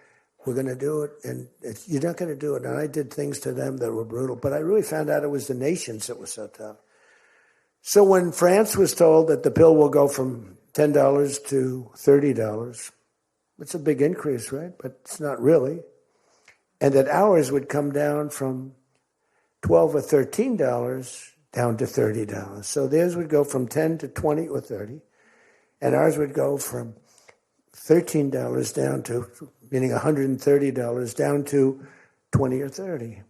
We're going to do it. And you're not going to do it. And I did things to them that were brutal. But I really found out it was the nations that were so tough. So when France was told that the pill will go from $10 to $30, it's a big increase, right? But it's not really. And that ours would come down from $12 or $13 down to $30. So theirs would go from 10 to 20 or 30. And ours would go from $13 down to, meaning $130 down to 20 or 30.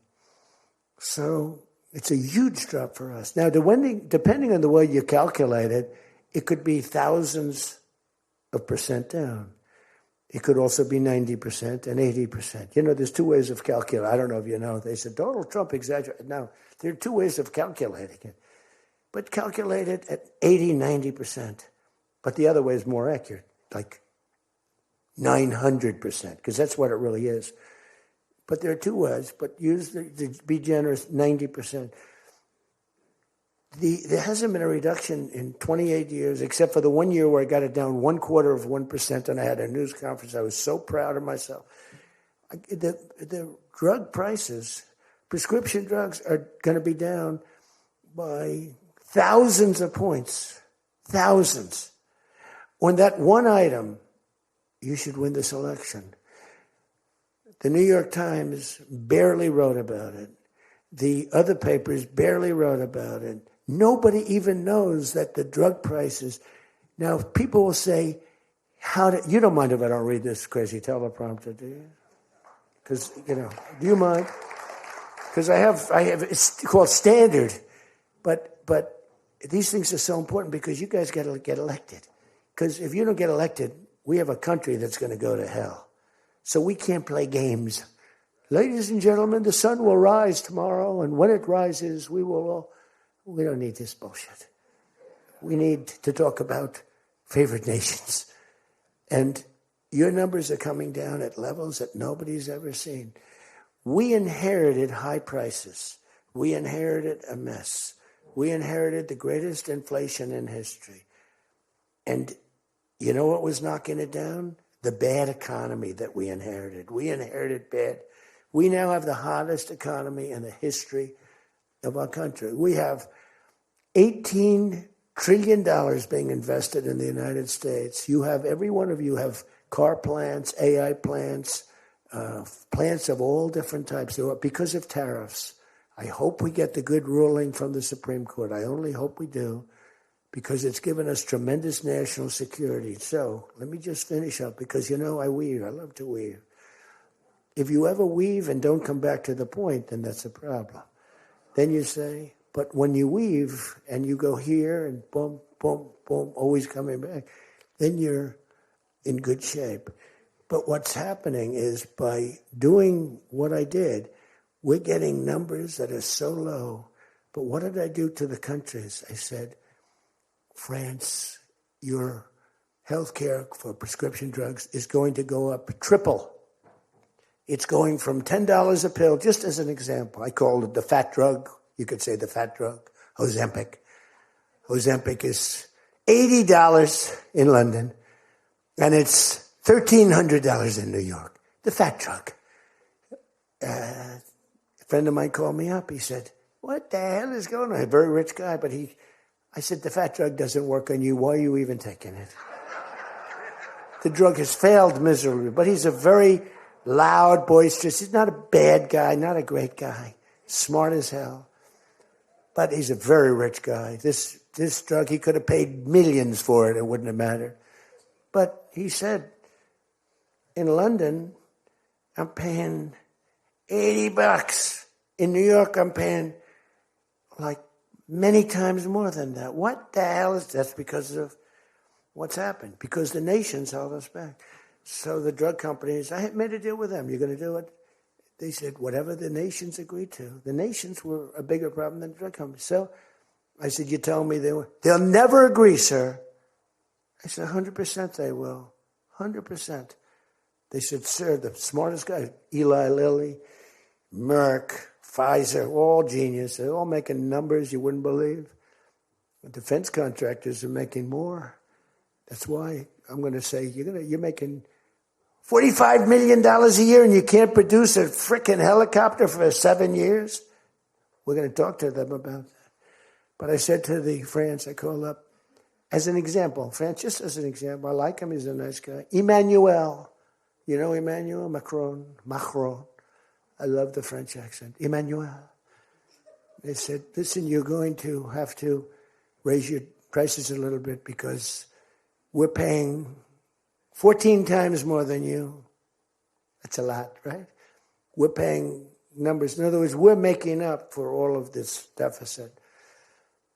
So it's a huge drop for us. Now, depending on the way you calculate it, it could be thousands of percent down. It could also be 90% and 80%. You know, there's two ways of calculating. I don't know if you know. They said Donald Trump exaggerated. Now, there are two ways of calculating it. But calculate it at 80, 90%. But the other way is more accurate, like 900%, because that's what it really is. But there are two ways, but use to be generous, 90%. There hasn't been a reduction in 28 years, except for the 1 year where I got it down 1/4%, and I had a news conference. I was so proud of myself. The drug prices, prescription drugs, are going to be down by thousands of points. Thousands. On that one item, you should win this election. The New York Times barely wrote about it. The other papers barely wrote about it. Nobody even knows that the drug prices. Now, people will say, you don't mind if I don't read this crazy teleprompter, do you? Because, do you mind? Because I have, it's called standard. But these things are so important because you guys got to get elected. Because if you don't get elected, we have a country that's going to go to hell. So we can't play games. Ladies and gentlemen, the sun will rise tomorrow, and when it rises, we don't need this bullshit. We need to talk about favored nations. And your numbers are coming down at levels that nobody's ever seen. We inherited high prices. We inherited a mess. We inherited the greatest inflation in history. And you know what was knocking it down? The bad economy that we inherited. We inherited bad. We now have the hottest economy in the history of our country. We have $18 trillion being invested in the United States. You have, every one of you have car plants, AI plants, plants of all different types. Because of tariffs. I hope we get the good ruling from the Supreme Court. I only hope we do, because it's given us tremendous national security. So let me just finish up, because I weave. I love to weave. If you ever weave and don't come back to the point, then that's a problem. Then you say, but when you weave and you go here and boom, boom, boom, always coming back, then you're in good shape. But what's happening is by doing what I did, we're getting numbers that are so low. But what did I do to the countries? I said, France, your health care for prescription drugs is going to go up triple. It's going from $10 a pill, just as an example. I called it the fat drug. You could say the fat drug, Ozempic. Ozempic is $80 in London, and it's $1,300 in New York. The fat drug. A friend of mine called me up. He said, what the hell is going on? A very rich guy, but I said, the fat drug doesn't work on you. Why are you even taking it? The drug has failed miserably, but he's a very loud, boisterous. He's not a bad guy, not a great guy. Smart as hell. But he's a very rich guy. This drug, he could have paid millions for it. It wouldn't have mattered. But he said, in London, I'm paying $80. In New York, I'm paying like Many times more than that. What the hell is that? That's because of what's happened. Because the nations held us back. So the drug companies, I had made a deal with them. You're going to do it? They said, whatever the nations agreed to. The nations were a bigger problem than the drug companies. So I said, you tell me they'll never agree, sir. I said, 100% they will. 100%. They said, sir, the smartest guy, Eli Lilly, Merck, Pfizer, all genius. They're all making numbers you wouldn't believe. The defense contractors are making more. That's why I'm going to say, you're making $45 million a year and you can't produce a frickin' helicopter for 7 years? We're going to talk to them about that. But I said to the France, I called up, as an example, France, just as an example, I like him, he's a nice guy. Emmanuel, you know Emmanuel Macron. I love the French accent. Emmanuel. They said, listen, you're going to have to raise your prices a little bit because we're paying 14 times more than you. That's a lot, right? We're paying numbers. In other words, we're making up for all of this deficit.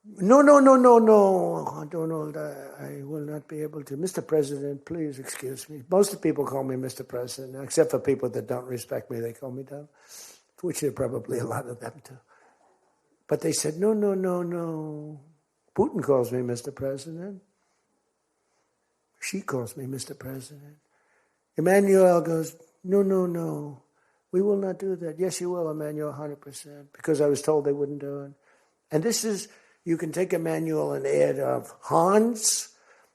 No. I don't know. I will not be able to. Mr. President, please excuse me. Most of the people call me Mr. President, except for people that don't respect me. They call me that, which there are probably a lot of them too. But they said, no. Putin calls me Mr. President. She calls me Mr. President. Emmanuel goes, no. We will not do that. Yes, you will, Emmanuel, 100%. Because I was told they wouldn't do it. And this is, you can take Emmanuel and add up Hans.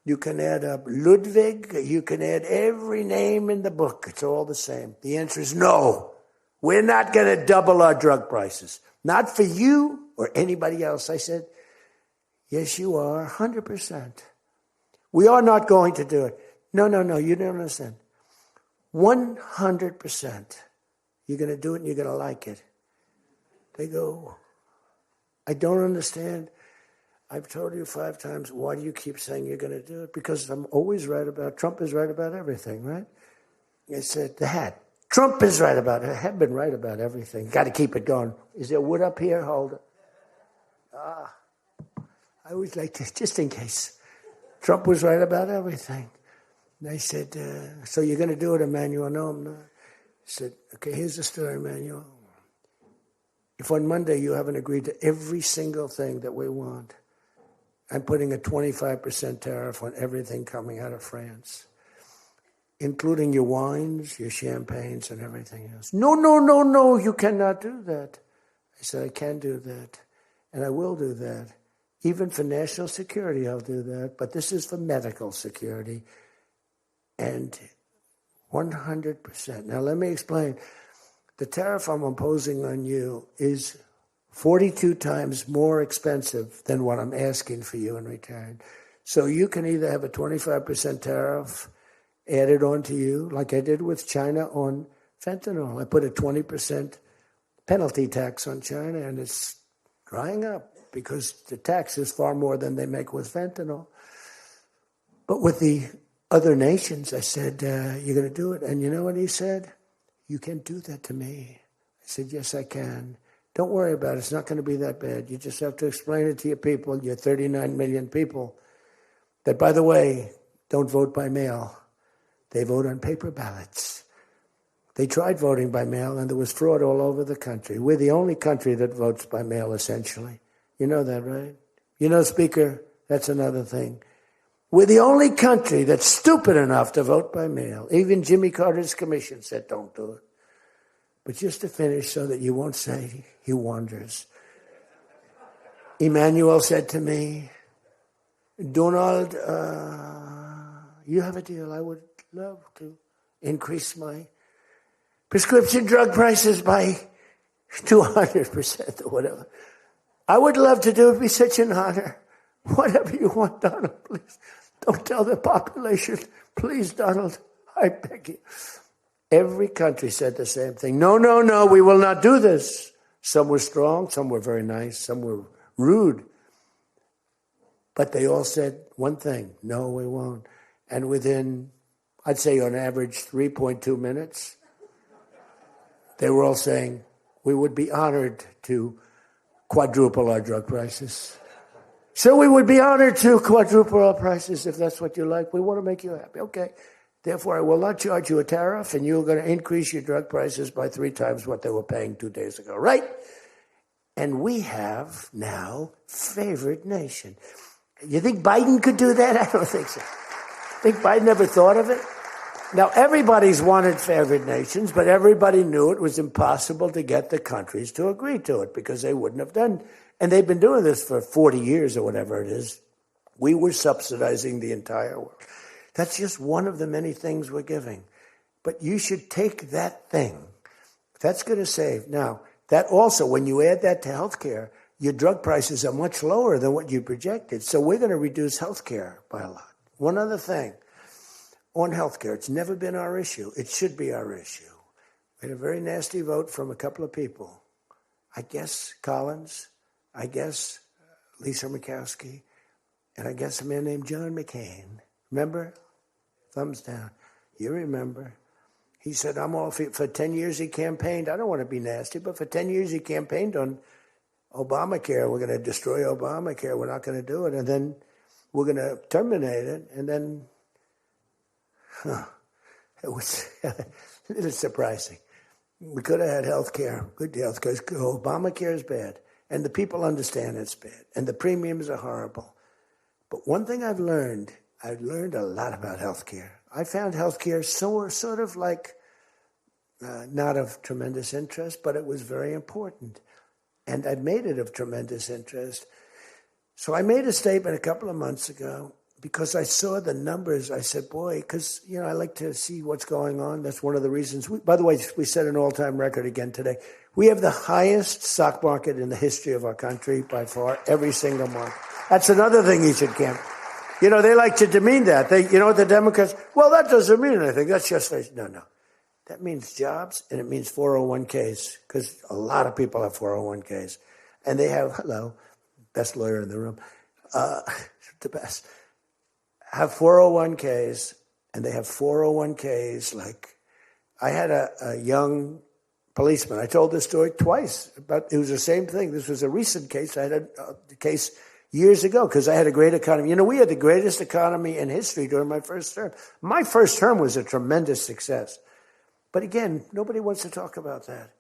You can add up Ludwig. You can add every name in the book. It's all the same. The answer is no. We're not going to double our drug prices. Not for you or anybody else. I said, yes, you are, 100%. We are not going to do it. No, you don't understand. 100%. You're going to do it and you're going to like it. They go, I don't understand. I've told you 5 times, why do you keep saying you're going to do it? Because I'm always right about, Trump is right about everything, right? I said, the hat. Trump is right about it. I have been right about everything. Got to keep it going. Is there wood up here? Hold it. I always like to, just in case. Trump was right about everything. And I said, so you're going to do it, Emmanuel? No, I'm not. I said, okay, here's the story, Emmanuel. If on Monday you haven't agreed to every single thing that we want, I'm putting a 25% tariff on everything coming out of France, including your wines, your champagnes, and everything else. No, you cannot do that. I said, I can do that, and I will do that. Even for national security, I'll do that. But this is for medical security. And 100%. Now, let me explain. The tariff I'm imposing on you is 42 times more expensive than what I'm asking for you in return. So you can either have a 25% tariff added on to you, like I did with China on fentanyl. I put a 20% penalty tax on China, and it's drying up, because the tax is far more than they make with fentanyl. But with the other nations, I said, you're going to do it. And you know what he said? You can't do that to me. I said, yes, I can. Don't worry about it. It's not going to be that bad. You just have to explain it to your people, your 39 million people, that, by the way, don't vote by mail. They vote on paper ballots. They tried voting by mail, and there was fraud all over the country. We're the only country that votes by mail, essentially. You know that, right? You know, Speaker, that's another thing. We're the only country that's stupid enough to vote by mail. Even Jimmy Carter's commission said don't do it. But just to finish so that you won't say he wanders. Emmanuel said to me, Donald, you have a deal. I would love to increase my prescription drug prices by 200% or whatever. I would love to do it. It'd be such an honor. Whatever you want, Donald, please. Don't tell the population. Please, Donald, I beg you. Every country said the same thing. No, we will not do this. Some were strong, some were very nice, some were rude. But they all said one thing, no, we won't. And within, I'd say on average, 3.2 minutes, they were all saying, we would be honored to quadruple our drug prices. So we would be honored to quadruple our prices if that's what you like. We want to make you happy. Okay. Therefore, I will not charge you a tariff, and you're going to increase your drug prices by 3 times what they were paying 2 days ago, right? And we have now favored nation. You think Biden could do that? I don't think so. Think Biden ever thought of it? Now, everybody's wanted favored nations, but everybody knew it was impossible to get the countries to agree to it because they wouldn't have done. And they've been doing this for 40 years or whatever it is. We were subsidizing the entire world. That's just one of the many things we're giving. But you should take that thing. That's going to save. Now, that also, when you add that to healthcare, your drug prices are much lower than what you projected. So we're going to reduce healthcare by a lot. One other thing on healthcare, it's never been our issue. It should be our issue. We had a very nasty vote from a couple of people. I guess Collins, I guess Lisa Murkowski, and I guess a man named John McCain. Remember? Thumbs down. You remember. He said, I'm all for 10 years he campaigned. I don't want to be nasty, but for 10 years he campaigned on Obamacare. We're going to destroy Obamacare. We're not going to do it. And then we're going to terminate it. And then, it was a little surprising. We could have had health care, good health care. Obamacare is bad. And the people understand it's bad. And the premiums are horrible. But one thing I've learned a lot about healthcare. I found healthcare sort of like not of tremendous interest, but it was very important. And I made it of tremendous interest. So I made a statement a couple of months ago because I saw the numbers. I said, boy, because, I like to see what's going on. That's one of the reasons. By the way, we set an all-time record again today. We have the highest stock market in the history of our country by far, every single month. That's another thing you should camp. They like to demean that. The Democrats, well, that doesn't mean anything. That's just, no. That means jobs, and it means 401ks, because a lot of people have 401ks. And they have, best lawyer in the room, the best, have 401ks, and they have 401ks like, I had a young policeman. I told this story twice, but it was the same thing. This was a recent case. I had a case years ago, because I had a great economy. We had the greatest economy in history during my first term. My first term was a tremendous success. But again, nobody wants to talk about that.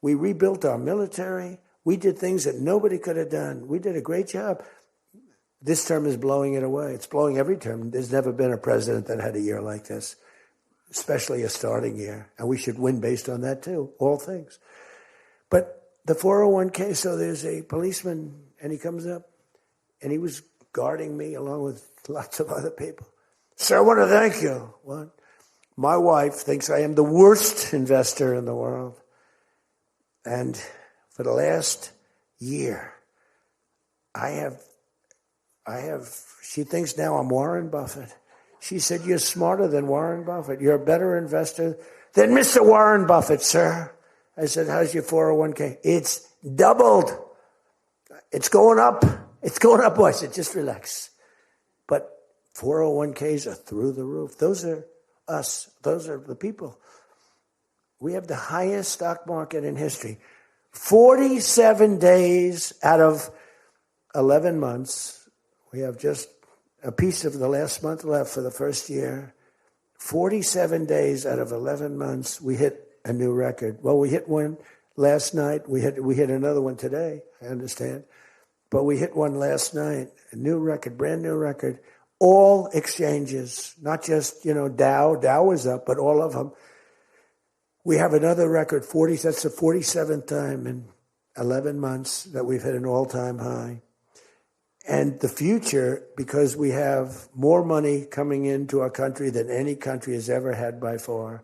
We rebuilt our military. We did things that nobody could have done. We did a great job. This term is blowing it away. It's blowing every term. There's never been a president that had a year like this, especially a starting year. And we should win based on that too, all things. But the 401k, so there's a policeman, and he comes up, and he was guarding me along with lots of other people. Sir, I want to thank you. What? My wife thinks I am the worst investor in the world. And for the last year, she thinks now I'm Warren Buffett. She said, you're smarter than Warren Buffett. You're a better investor than Mr. Warren Buffett, sir. I said, how's your 401k? It's doubled. It's going up. It's going up. I said, just relax. But 401ks are through the roof. Those are us. Those are the people. We have the highest stock market in history. 47 days out of 11 months. We have just a piece of the last month left for the first year. 47 days out of 11 months, we hit a new record. Well, we hit one last night. We hit another one today, I understand. But we hit one last night, a new record, brand new record. All exchanges, not just, Dow. Dow was up, but all of them. We have another record, that's the 47th time in 11 months that we've hit an all-time high. And the future, because we have more money coming into our country than any country has ever had by far.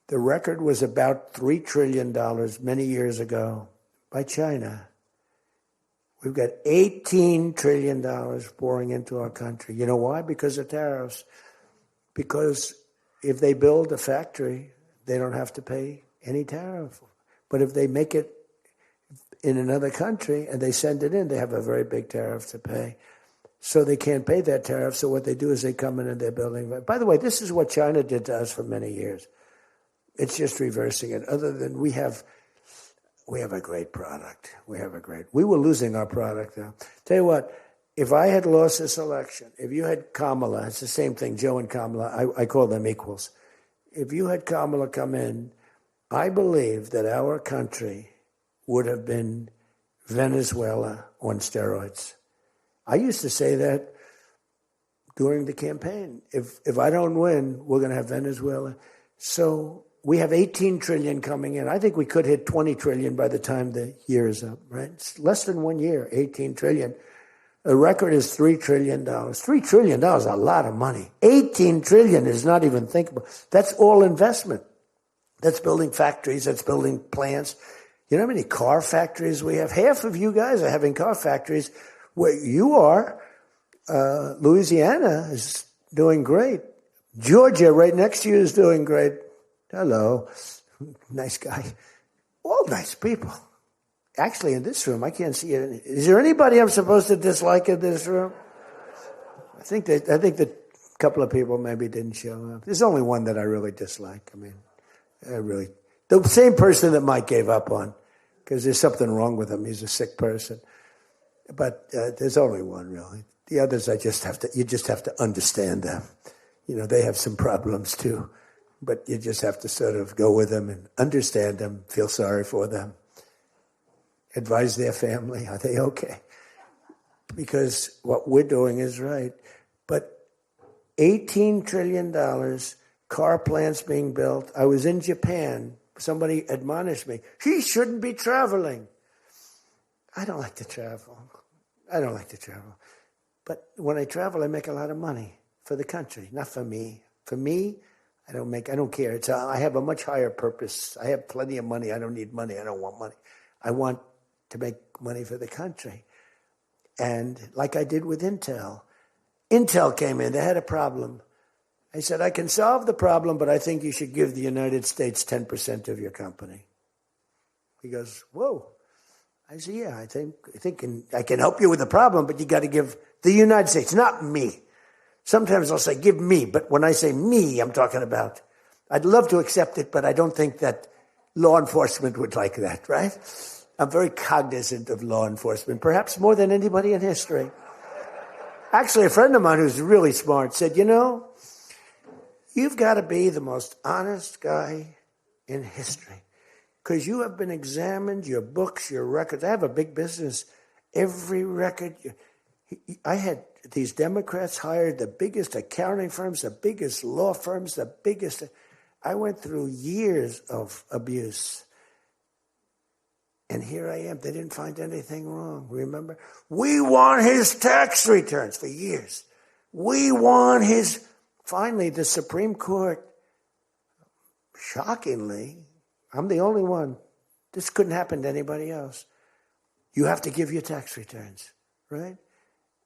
The record was about $3 trillion many years ago by China. We've got $18 trillion pouring into our country. You know why? Because of tariffs. Because if they build a factory, they don't have to pay any tariff. But if they make it in another country and they send it in, they have a very big tariff to pay. So they can't pay that tariff. So what they do is they come in and they're building. By the way, this is what China did to us for many years. It's just reversing it. Other than we have we have a great product. We were losing our product now. Tell you what, if I had lost this election, if you had Kamala, it's the same thing, Joe and Kamala, I call them equals. If you had Kamala come in, I believe that our country would have been Venezuela on steroids. I used to say that during the campaign. If I don't win, we're going to have Venezuela. So we have 18 trillion coming in. I think we could hit 20 trillion by the time the year is up, right? It's less than 1 year, 18 trillion. The record is $3 trillion. $3 trillion is a lot of money. 18 trillion is not even thinkable. That's all investment. That's building factories. That's building plants. You know how many car factories we have? Half of you guys are having car factories. Where you are, Louisiana is doing great. Georgia, right next to you, is doing great. Hello. Nice guy. All nice people. Actually, in this room, I can't see it. Is there anybody I'm supposed to dislike in this room? I think that a couple of people maybe didn't show up. There's only one that I really dislike. I mean, the same person that Mike gave up on, because there's something wrong with him. He's a sick person. But there's only one, really. The others, you just have to understand them. You know, they have some problems too. But you just have to sort of go with them and understand them, feel sorry for them. Advise their family, are they okay? Because what we're doing is right. But $18 trillion, car plants being built. I was in Japan. Somebody admonished me. He shouldn't be traveling. I don't like to travel. But when I travel, I make a lot of money for the country, not for me. For me, I don't care. I have a much higher purpose. I have plenty of money. I don't need money. I don't want money. I want to make money for the country. And like I did with Intel. Intel came in. They had a problem. I said, I can solve the problem, but I think you should give the United States 10% of your company. He goes, whoa. I said, yeah, I think I can help you with the problem, but you got to give the United States, not me. Sometimes I'll say, give me. But when I say me, I'm talking about, I'd love to accept it, but I don't think that law enforcement would like that, right? I'm very cognizant of law enforcement, perhaps more than anybody in history. Actually, a friend of mine who's really smart said, you know, you've got to be the most honest guy in history because you have been examined, your books, your records. I have a big business. Every record. I had these Democrats hired the biggest accounting firms, the biggest law firms, the biggest. I went through years of abuse. And here I am. They didn't find anything wrong. Remember? We want his tax returns for years. We want his... Finally, the Supreme Court, shockingly, I'm the only one. This couldn't happen to anybody else. You have to give your tax returns, right?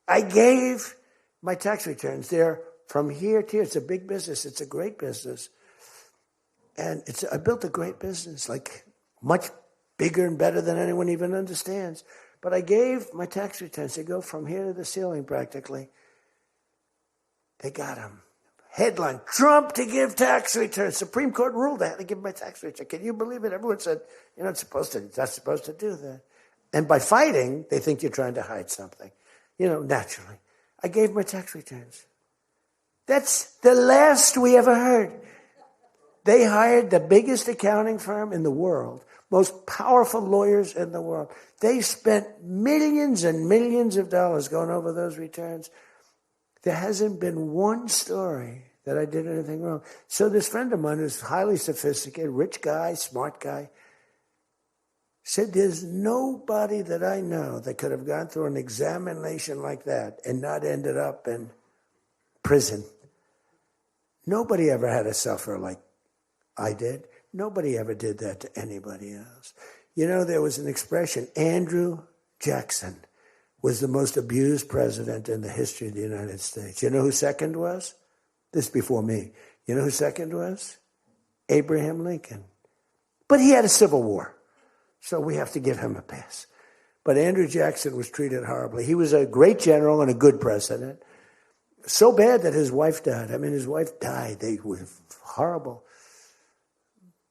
I gave my tax returns. They're from here to here. It's a big business. It's a great business. And I built a great business, like much bigger and better than anyone even understands. But I gave my tax returns. They go from here to the ceiling practically. They got them. Headline, Trump to give tax returns. Supreme Court ruled I had to give my tax return. Can you believe it? Everyone said, you're not supposed to do that. And by fighting, they think you're trying to hide something. You know, naturally. I gave my tax returns. That's the last we ever heard. They hired the biggest accounting firm in the world, most powerful lawyers in the world. They spent millions and millions of dollars going over those returns. There hasn't been one story that I did anything wrong. So this friend of mine who's highly sophisticated, rich guy, smart guy, said there's nobody that I know that could have gone through an examination like that and not ended up in prison. Nobody ever had to suffer like I did. Nobody ever did that to anybody else. You know, there was an expression, Andrew Jackson was the most abused president in the history of the United States. You know who second was? This before me. You know who second was? Abraham Lincoln. But he had a civil war, so we have to give him a pass. But Andrew Jackson was treated horribly. He was a great general and a good president. So bad that his wife died. I mean, his wife died. They were horrible.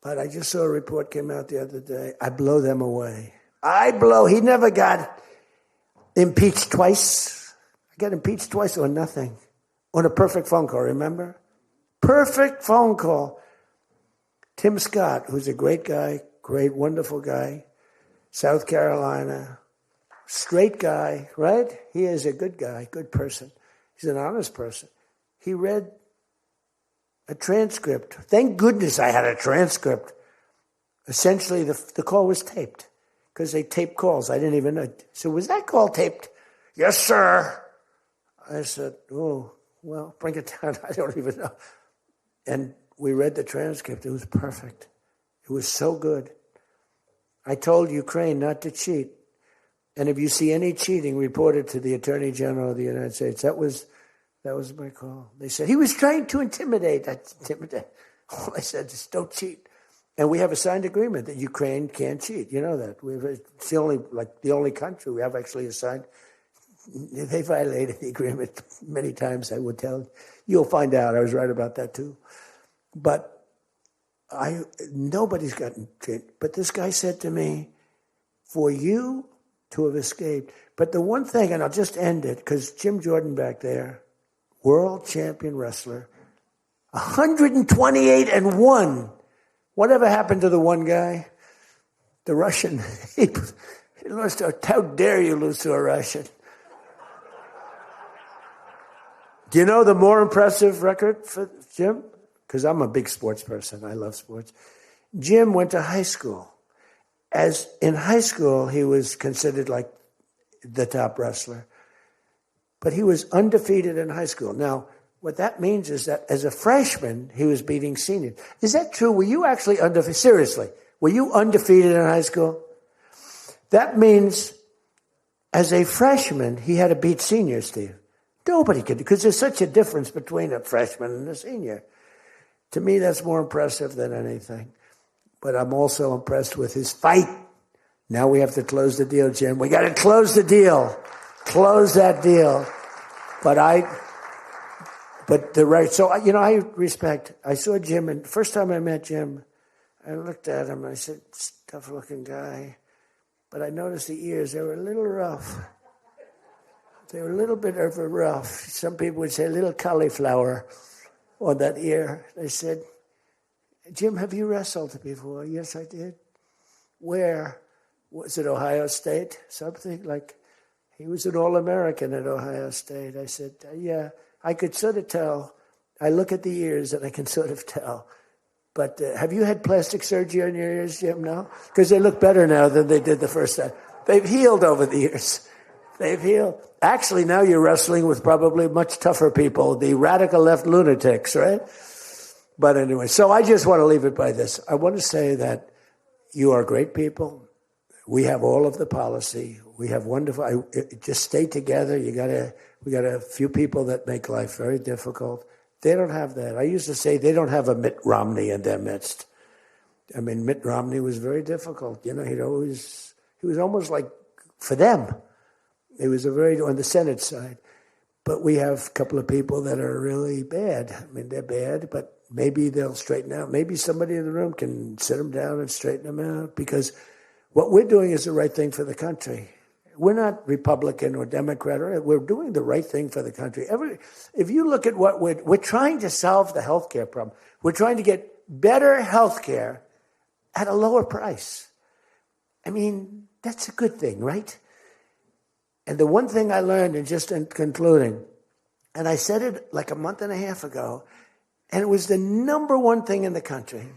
But I just saw a report came out the other day. I blow them away. He never got impeached twice. I got impeached twice or nothing. On a perfect phone call, remember? Perfect phone call. Tim Scott, who's a great guy, great, wonderful guy, South Carolina, straight guy, right? He is a good guy, good person. He's an honest person. He read a transcript. Thank goodness I had a transcript. Essentially, the call was taped because they tape calls. I didn't even know. So was that call taped? Yes, sir. I said, oh, well, bring it down. I don't even know. And we read the transcript. It was perfect. It was so good. I told Ukraine not to cheat. And if you see any cheating, report it to the Attorney General of the United States. That was my call. They said, he was trying to intimidate. All I said is, don't cheat. And we have a signed agreement that Ukraine can't cheat. You know that. It's the only country we have actually a signed. They violated the agreement many times, I would tell you. You'll find out. I was right about that too. But nobody's gotten cheated. But this guy said to me, for you to have escaped. But the one thing, and I'll just end it, because Jim Jordan back there, world champion wrestler, 128-1. Whatever happened to the one guy? The Russian. He lost to, how dare you lose to a Russian? Do you know the more impressive record for Jim? Because I'm a big sports person. I love sports. Jim went to high school. As in high school, he was considered like the top wrestler. But he was undefeated in high school. Now, what that means is that as a freshman, he was beating seniors. Is that true? Were you actually undefeated? Seriously, were you undefeated in high school? That means as a freshman, he had to beat seniors, Steve. Nobody could, because there's such a difference between a freshman and a senior. To me, that's more impressive than anything. But I'm also impressed with his fight. Now we have to close the deal, Jim. We got to close the deal. Close that deal. So, you know, I respect. I saw Jim, and the first time I met Jim, I looked at him, and I said, tough-looking guy. But I noticed the ears, they were a little rough. They were a little bit of a rough. Some people would say a little cauliflower on that ear. They said, Jim, have you wrestled before? Yes, I did. Where? Was it Ohio State? Something like, he was an All-American at Ohio State. I said, yeah, I could sort of tell. I look at the ears and I can sort of tell. But have you had plastic surgery on your ears, Jim? No? Because they look better now than they did the first time. They've healed over the years. They've healed. Actually, now you're wrestling with probably much tougher people, the radical left lunatics, right? But anyway, so I just want to leave it by this. I want to say that you are great people. We have all of the policy. We have wonderful. Just stay together. We got a few people that make life very difficult. They don't have that. I used to say they don't have a Mitt Romney in their midst. I mean, Mitt Romney was very difficult. You know, he was almost like for them. It was on the Senate side. But we have a couple of people that are really bad. I mean, they're bad, but maybe they'll straighten out. Maybe somebody in the room can sit them down and straighten them out, because what we're doing is the right thing for the country. We're not Republican or Democrat. We're doing the right thing for the country. If you look at what we're trying to solve the healthcare problem. We're trying to get better healthcare at a lower price. I mean, that's a good thing, right? And the one thing I learned, and just in concluding, and I said it like a month and a half ago, and it was the number one thing in the country.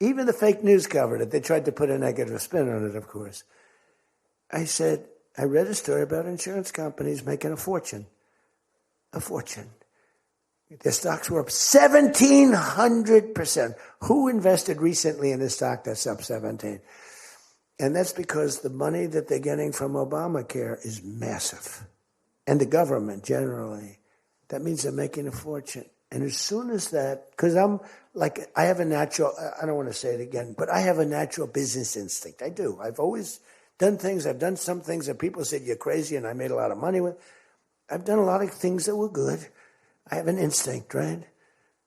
Even the fake news covered it. They tried to put a negative spin on it, of course. I said, I read a story about insurance companies making a fortune. A fortune. Their stocks were up 1,700%. Who invested recently in a stock that's up 17%? And that's because the money that they're getting from Obamacare is massive. And the government generally. That means they're making a fortune. And as soon as that, because I have a natural, I don't want to say it again, but I have a natural business instinct. I do. I've always done things. I've done some things that people said you're crazy and I made a lot of money with. I've done a lot of things that were good. I have an instinct, right?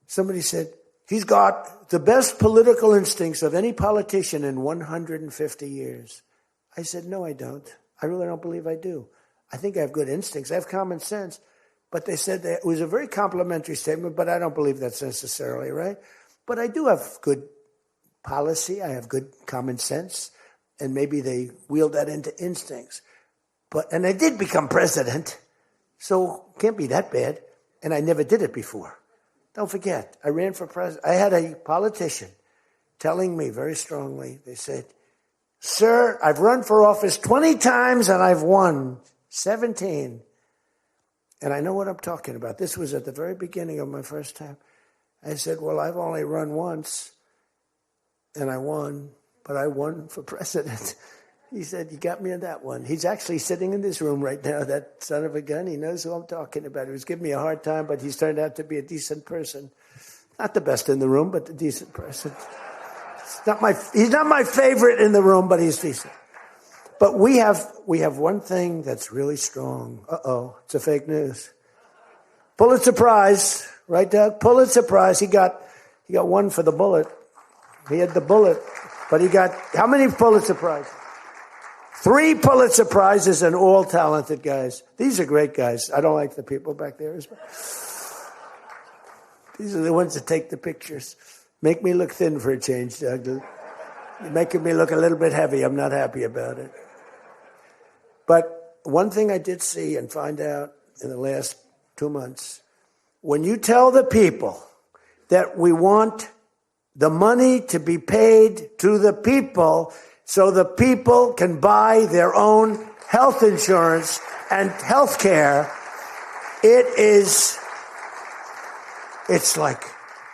Somebody said, He's got the best political instincts of any politician in 150 years. I said, no, I don't. I really don't believe I do. I think I have good instincts. I have common sense. But they said that it was a very complimentary statement, but I don't believe that's necessarily right. But I do have good policy. I have good common sense. And maybe they wheeled that into instincts. And I did become president, so can't be that bad. And I never did it before. Don't forget, I ran for president. I had a politician telling me very strongly, they said, sir, I've run for office 20 times and I've won 17. And I know what I'm talking about. This was at the very beginning of my first time. I said, well, I've only run once and I won, but I won for president. He said, you got me on that one. He's actually sitting in this room right now, that son of a gun. He knows who I'm talking about. He was giving me a hard time, but he's turned out to be a decent person. Not the best in the room, but a decent person. He's not my favorite in the room, but he's decent. But we have one thing that's really strong. Uh-oh, it's a fake news. Pulitzer Prize, right, Doug? Pulitzer Prize. He got one for the bullet. He had the bullet, but he got how many Pulitzer Prizes? 3 Pulitzer Prizes, and all talented guys. These are great guys. I don't like the people back there. These are the ones that take the pictures. Make me look thin for a change, Doug. You're making me look a little bit heavy. I'm not happy about it. But one thing I did see and find out in the last 2 months, when you tell the people that we want the money to be paid to the people so the people can buy their own health insurance and health care, it's like,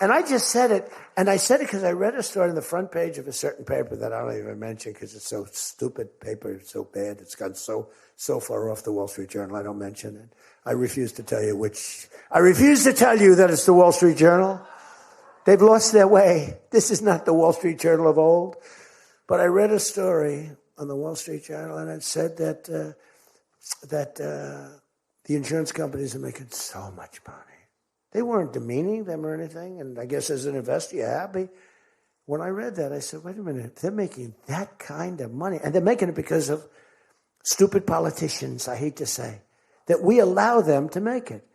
and I just said it, and I said it because I read a story on the front page of a certain paper that I don't even mention because it's so stupid paper, it's so bad, it's gone so far off the Wall Street Journal, I don't mention it. I refuse to tell you that it's the Wall Street Journal. They've lost their way. This is not the Wall Street Journal of old. But I read a story on the Wall Street Journal, and it said that the insurance companies are making so much money. They weren't demeaning them or anything, and I guess as an investor, you're happy. When I read that, I said, wait a minute, they're making that kind of money, and they're making it because of stupid politicians, I hate to say, that we allow them to make it.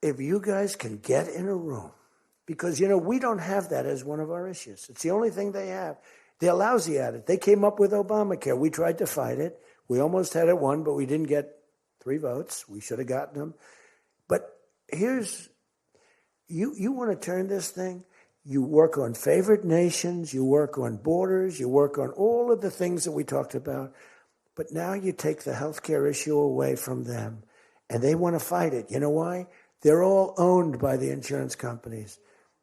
If you guys can get in a room, because, we don't have that as one of our issues. It's the only thing they have. They're lousy at it. They came up with Obamacare. We tried to fight it. We almost had it won, but we didn't get 3 votes. We should have gotten them. But here's, you want to turn this thing, you work on favored nations, you work on borders, you work on all of the things that we talked about, but now you take the healthcare issue away from them, and they want to fight it. You know why? They're all owned by the insurance companies.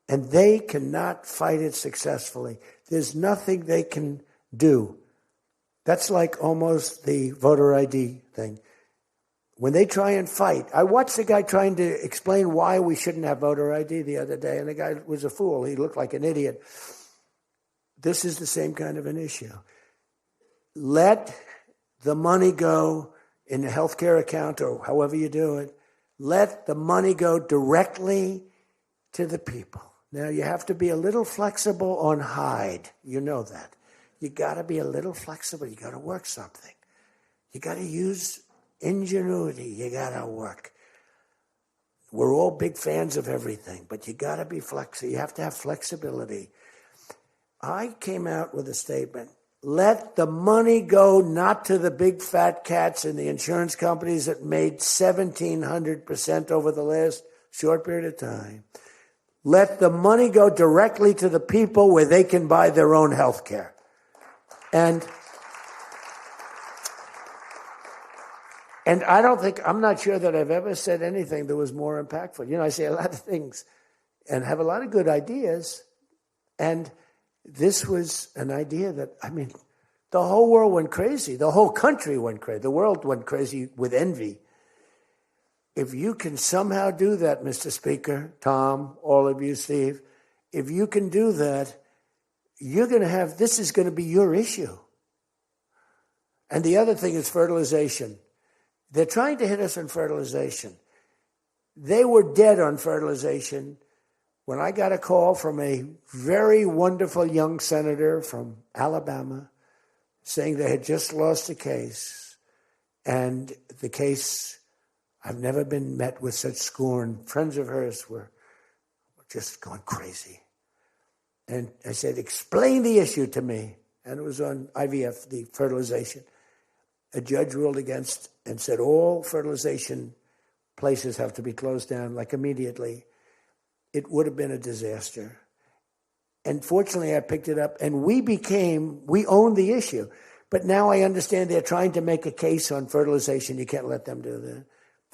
And they cannot fight it successfully. There's nothing they can do. That's like almost the voter ID thing. When they try and fight, I watched the guy trying to explain why we shouldn't have voter ID the other day, and the guy was a fool. He looked like an idiot. This is the same kind of an issue. Let the money go in a healthcare account or however you do it. Let the money go directly to the people. Now, you have to be a little flexible on Hyde. You know that. You got to be a little flexible. You got to work something. You got to use ingenuity. You got to work. We're all big fans of everything, but you got to be flexible. You have to have flexibility. I came out with a statement. Let the money go not to the big fat cats in the insurance companies that made 1,700% over the last short period of time. Let the money go directly to the people where they can buy their own health care. And I'm not sure that I've ever said anything that was more impactful. I say a lot of things and have a lot of good ideas. And this was an idea that, the whole world went crazy. The whole country went crazy. The world went crazy with envy. If you can somehow do that, Mr. Speaker, Tom, all of you, Steve, if you can do that, this is going to be your issue. And the other thing is fertilization. They're trying to hit us on fertilization. They were dead on fertilization when I got a call from a very wonderful young senator from Alabama saying they had just lost a case, and the case, I've never been met with such scorn. Friends of hers were just going crazy. And I said, explain the issue to me. And it was on IVF, the fertilization. A judge ruled against and said all fertilization places have to be closed down, like immediately. It would have been a disaster. And fortunately, I picked it up, and we owned the issue. But now I understand they're trying to make a case on fertilization. You can't let them do that.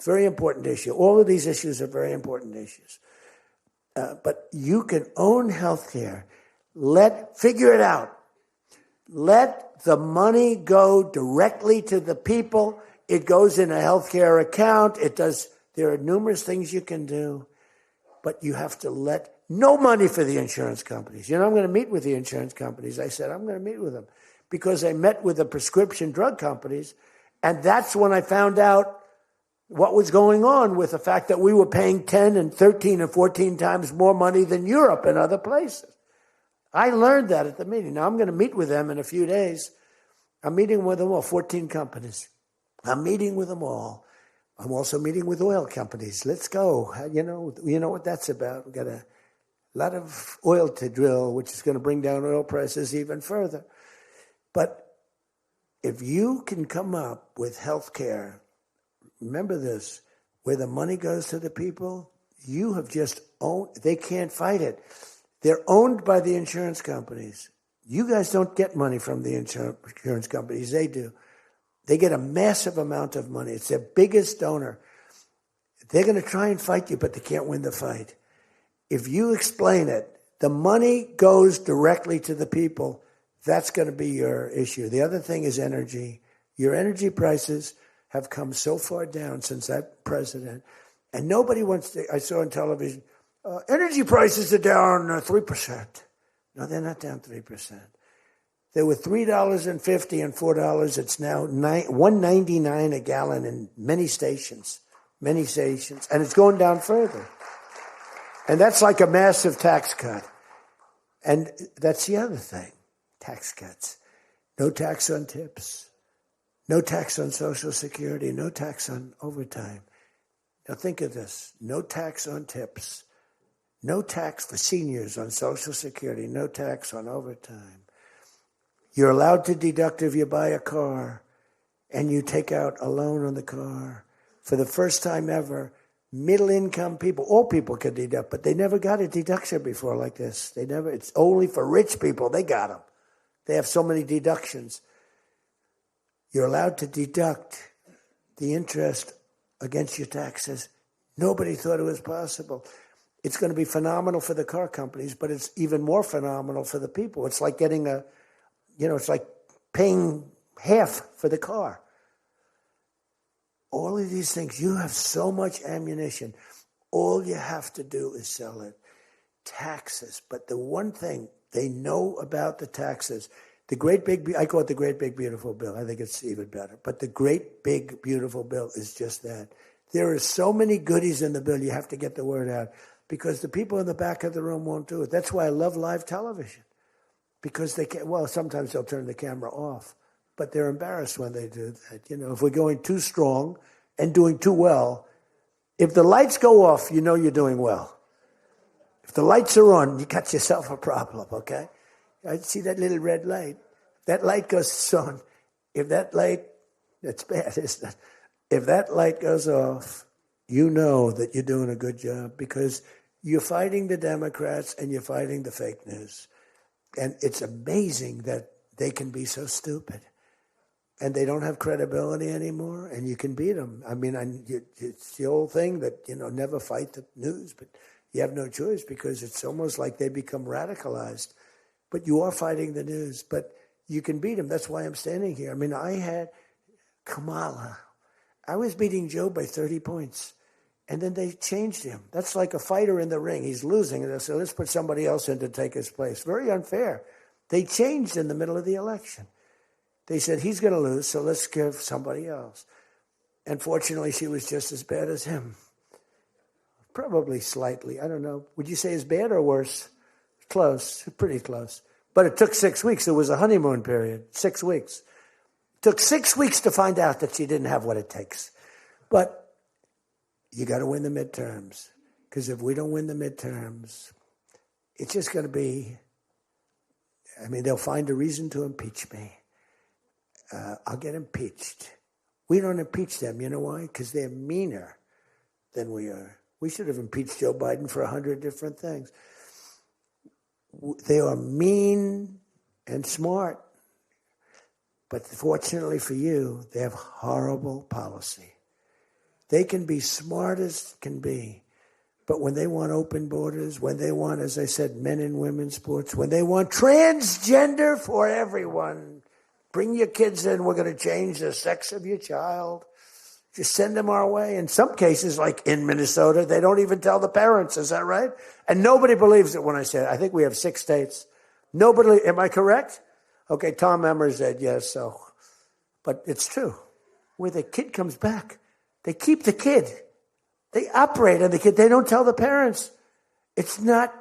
Very important issue. All of these issues are very important issues. But you can own healthcare. Figure it out. Let the money go directly to the people. It goes in a healthcare account. There are numerous things you can do, but you have to let no money for the insurance companies. I'm going to meet with the insurance companies. I said, I'm going to meet with them because I met with the prescription drug companies. And that's when I found out what was going on with the fact that we were paying 10 and 13 and 14 times more money than Europe and other places. I learned that at the meeting. Now I'm going to meet with them in a few days. I'm meeting with them all, 14 companies. I'm meeting with them all. I'm also meeting with oil companies. Let's go. You know what that's about. We've got a lot of oil to drill, which is going to bring down oil prices even further. But if you can come up with health care, remember this, where the money goes to the people, you have just owned, they can't fight it. They're owned by the insurance companies. You guys don't get money from the insurance companies. They do. They get a massive amount of money. It's their biggest donor. They're going to try and fight you, but they can't win the fight. If you explain it, the money goes directly to the people. That's going to be your issue. The other thing is energy. Your energy prices have come so far down since I'm president. And nobody wants to, I saw on television, energy prices are down 3%. No, they're not down 3%. They were $3.50 and $4. It's now $1.99 a gallon in many stations. And it's going down further. And that's like a massive tax cut. And that's the other thing, tax cuts. No tax on tips. No tax on Social Security. No tax on overtime. Now think of this. No tax on tips. No tax for seniors on Social Security. No tax on overtime. You're allowed to deduct if you buy a car and you take out a loan on the car. For the first time ever, middle-income people, all people could deduct, but they never got a deduction before like this. It's only for rich people. They got them. They have so many deductions. You're allowed to deduct the interest against your taxes. Nobody thought it was possible. It's going to be phenomenal for the car companies, but it's even more phenomenal for the people. It's like getting it's like paying half for the car. All of these things, you have so much ammunition. All you have to do is sell it. Taxes. But the one thing they know about the taxes, I call it the great big beautiful bill. I think it's even better. But the great big beautiful bill is just that. There are so many goodies in the bill, you have to get the word out. Because the people in the back of the room won't do it. That's why I love live television. Because they can't, sometimes they'll turn the camera off. But they're embarrassed when they do that. If we're going too strong and doing too well, if the lights go off, you're doing well. If the lights are on, you got yourself a problem, okay? I see that little red light. That light goes on. If that light, that's bad, isn't it? If that light goes off, you know that you're doing a good job because you're fighting the Democrats and you're fighting the fake news. And it's amazing that they can be so stupid. And they don't have credibility anymore, and you can beat them. I mean, it's the old thing that, never fight the news, but you have no choice because it's almost like they become radicalized. But you are fighting the news, but you can beat them. That's why I'm standing here. I mean, I had Kamala. I was beating Joe by 30 points, and then they changed him. That's like a fighter in the ring. He's losing, and they said, let's put somebody else in to take his place. Very unfair. They changed in the middle of the election. They said, he's going to lose, so let's give somebody else. And fortunately, she was just as bad as him. probably slightly. I don't know. Would you say it's bad or worse? Close, pretty close. But it took 6 weeks. It was a honeymoon period, 6 weeks. It took 6 weeks to find out that she didn't have what it takes. But you got to win the midterms. Because if we don't win the midterms, it's just going to be, they'll find a reason to impeach me. I'll get impeached. We don't impeach them. You know why? Because they're meaner than we are. We should have impeached Joe Biden for 100 different things. They are mean and smart. But fortunately for you, they have horrible policy. They can be smart as can be. But when they want open borders, when they want, as I said, men and women sports, when they want transgender for everyone, bring your kids in, we're going to change the sex of your child. Just send them our way. In some cases, like in Minnesota, they don't even tell the parents. Is that right? And nobody believes it when I say it. I think we have 6 states. Nobody, am I correct? Okay, Tom Emmer said yes, so. But it's true. Where the kid comes back, they keep the kid. They operate on the kid. They don't tell the parents. It's not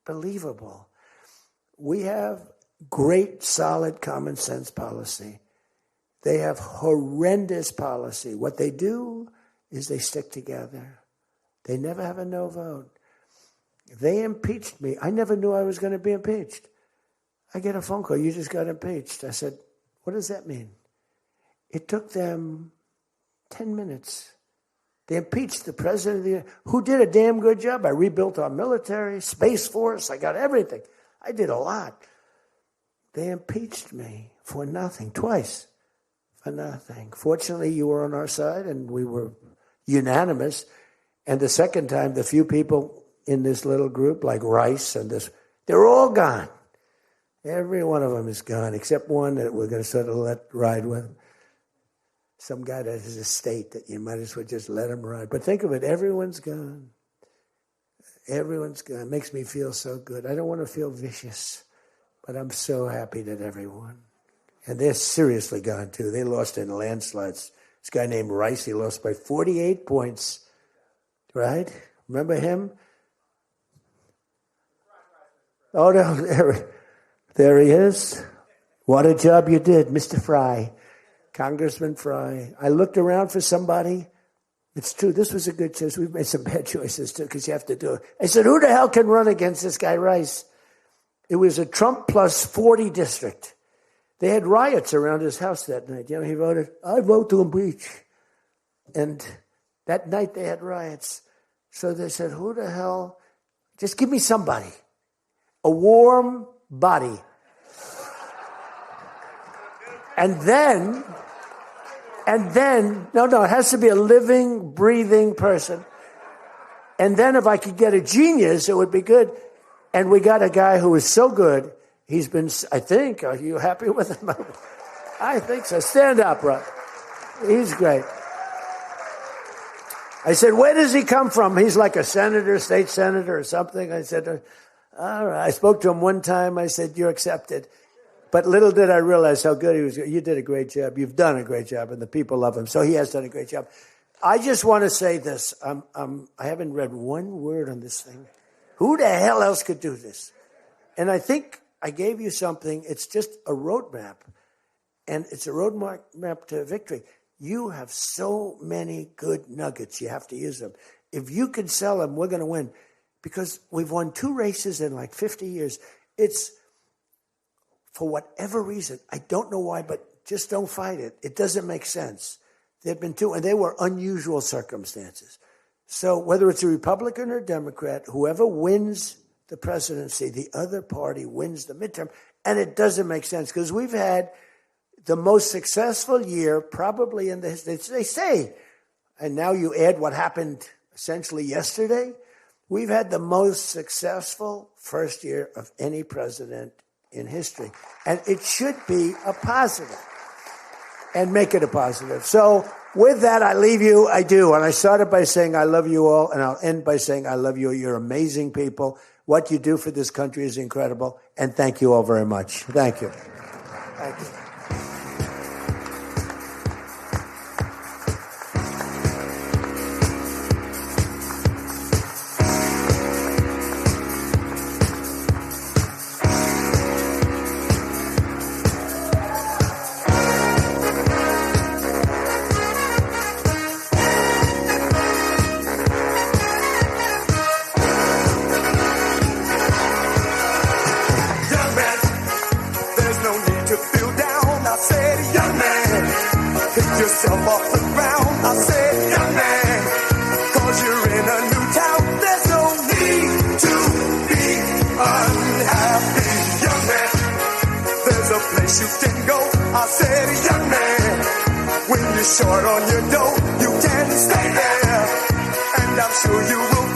believable. We have great, solid common sense policy. They have horrendous policy. What they do is they stick together. They never have a no vote. They impeached me. I never knew I was going to be impeached. I get a phone call. You just got impeached. I said, what does that mean? It took them 10 minutes. They impeached the president who did a damn good job. I rebuilt our military, Space Force. I got everything. I did a lot. They impeached me for nothing, twice, for nothing. Fortunately, you were on our side, and we were unanimous. And the second time, the few people in this little group, like Rice and this, they're all gone. Every one of them is gone, except one that we're going to sort of let ride with. Some guy that has a state that you might as well just let him ride. But think of it, everyone's gone. Everyone's gone. It makes me feel so good. I don't want to feel vicious, but I'm so happy that everyone. And they're seriously gone, too. They lost in landslides. This guy named Rice, he lost by 48 points. Right? Remember him? Oh, no, there he is. What a job you did, Mr. Fry. Congressman Fry. I looked around for somebody. It's true, this was a good choice. We've made some bad choices, too, because you have to do it. I said, who the hell can run against this guy, Rice? It was a Trump plus 40 district. They had riots around his house that night. You know, he voted, I vote to impeach. And that night they had riots. So they said, who the hell? Just give me somebody. A warm body. And then, no, it has to be a living, breathing person. And then if I could get a genius, it would be good. And we got a guy who is so good. He's been, I think, are you happy with him? I think so. Stand up, bro. He's great. I said, where does he come from? He's like a senator, state senator or something. I said, all right. I spoke to him one time. I said, you're accepted. But little did I realize how good he was. You did a great job. You've done a great job, and the people love him. So he has done a great job. I just want to say this. I haven't read one word on this thing. Who the hell else could do this? And I think I gave you something. It's just a roadmap, and it's a roadmap to victory. You have so many good nuggets. You have to use them. If you can sell them, we're going to win, because we've won 2 races in like 50 years. It's, for whatever reason, I don't know why, but just don't fight it. It doesn't make sense. There have been 2, and they were unusual circumstances. So whether it's a Republican or Democrat, whoever wins the presidency, the other party wins the midterm. And it doesn't make sense, because we've had the most successful year probably in the history. They say, and now you add what happened essentially yesterday, we've had the most successful first year of any president in history. And it should be a positive, and make it a positive. So with that, I leave you. I do. And I started by saying I love you all, and I'll end by saying I love you. You're amazing people. What you do for this country is incredible. And thank you all very much. Thank you. Thank you. off the ground. I said, young man, cause you're in a new town. There's no need to be unhappy, young man. There's a place you can go. I said, young man, when you're short on your dough, you can stay there, and I'm sure you will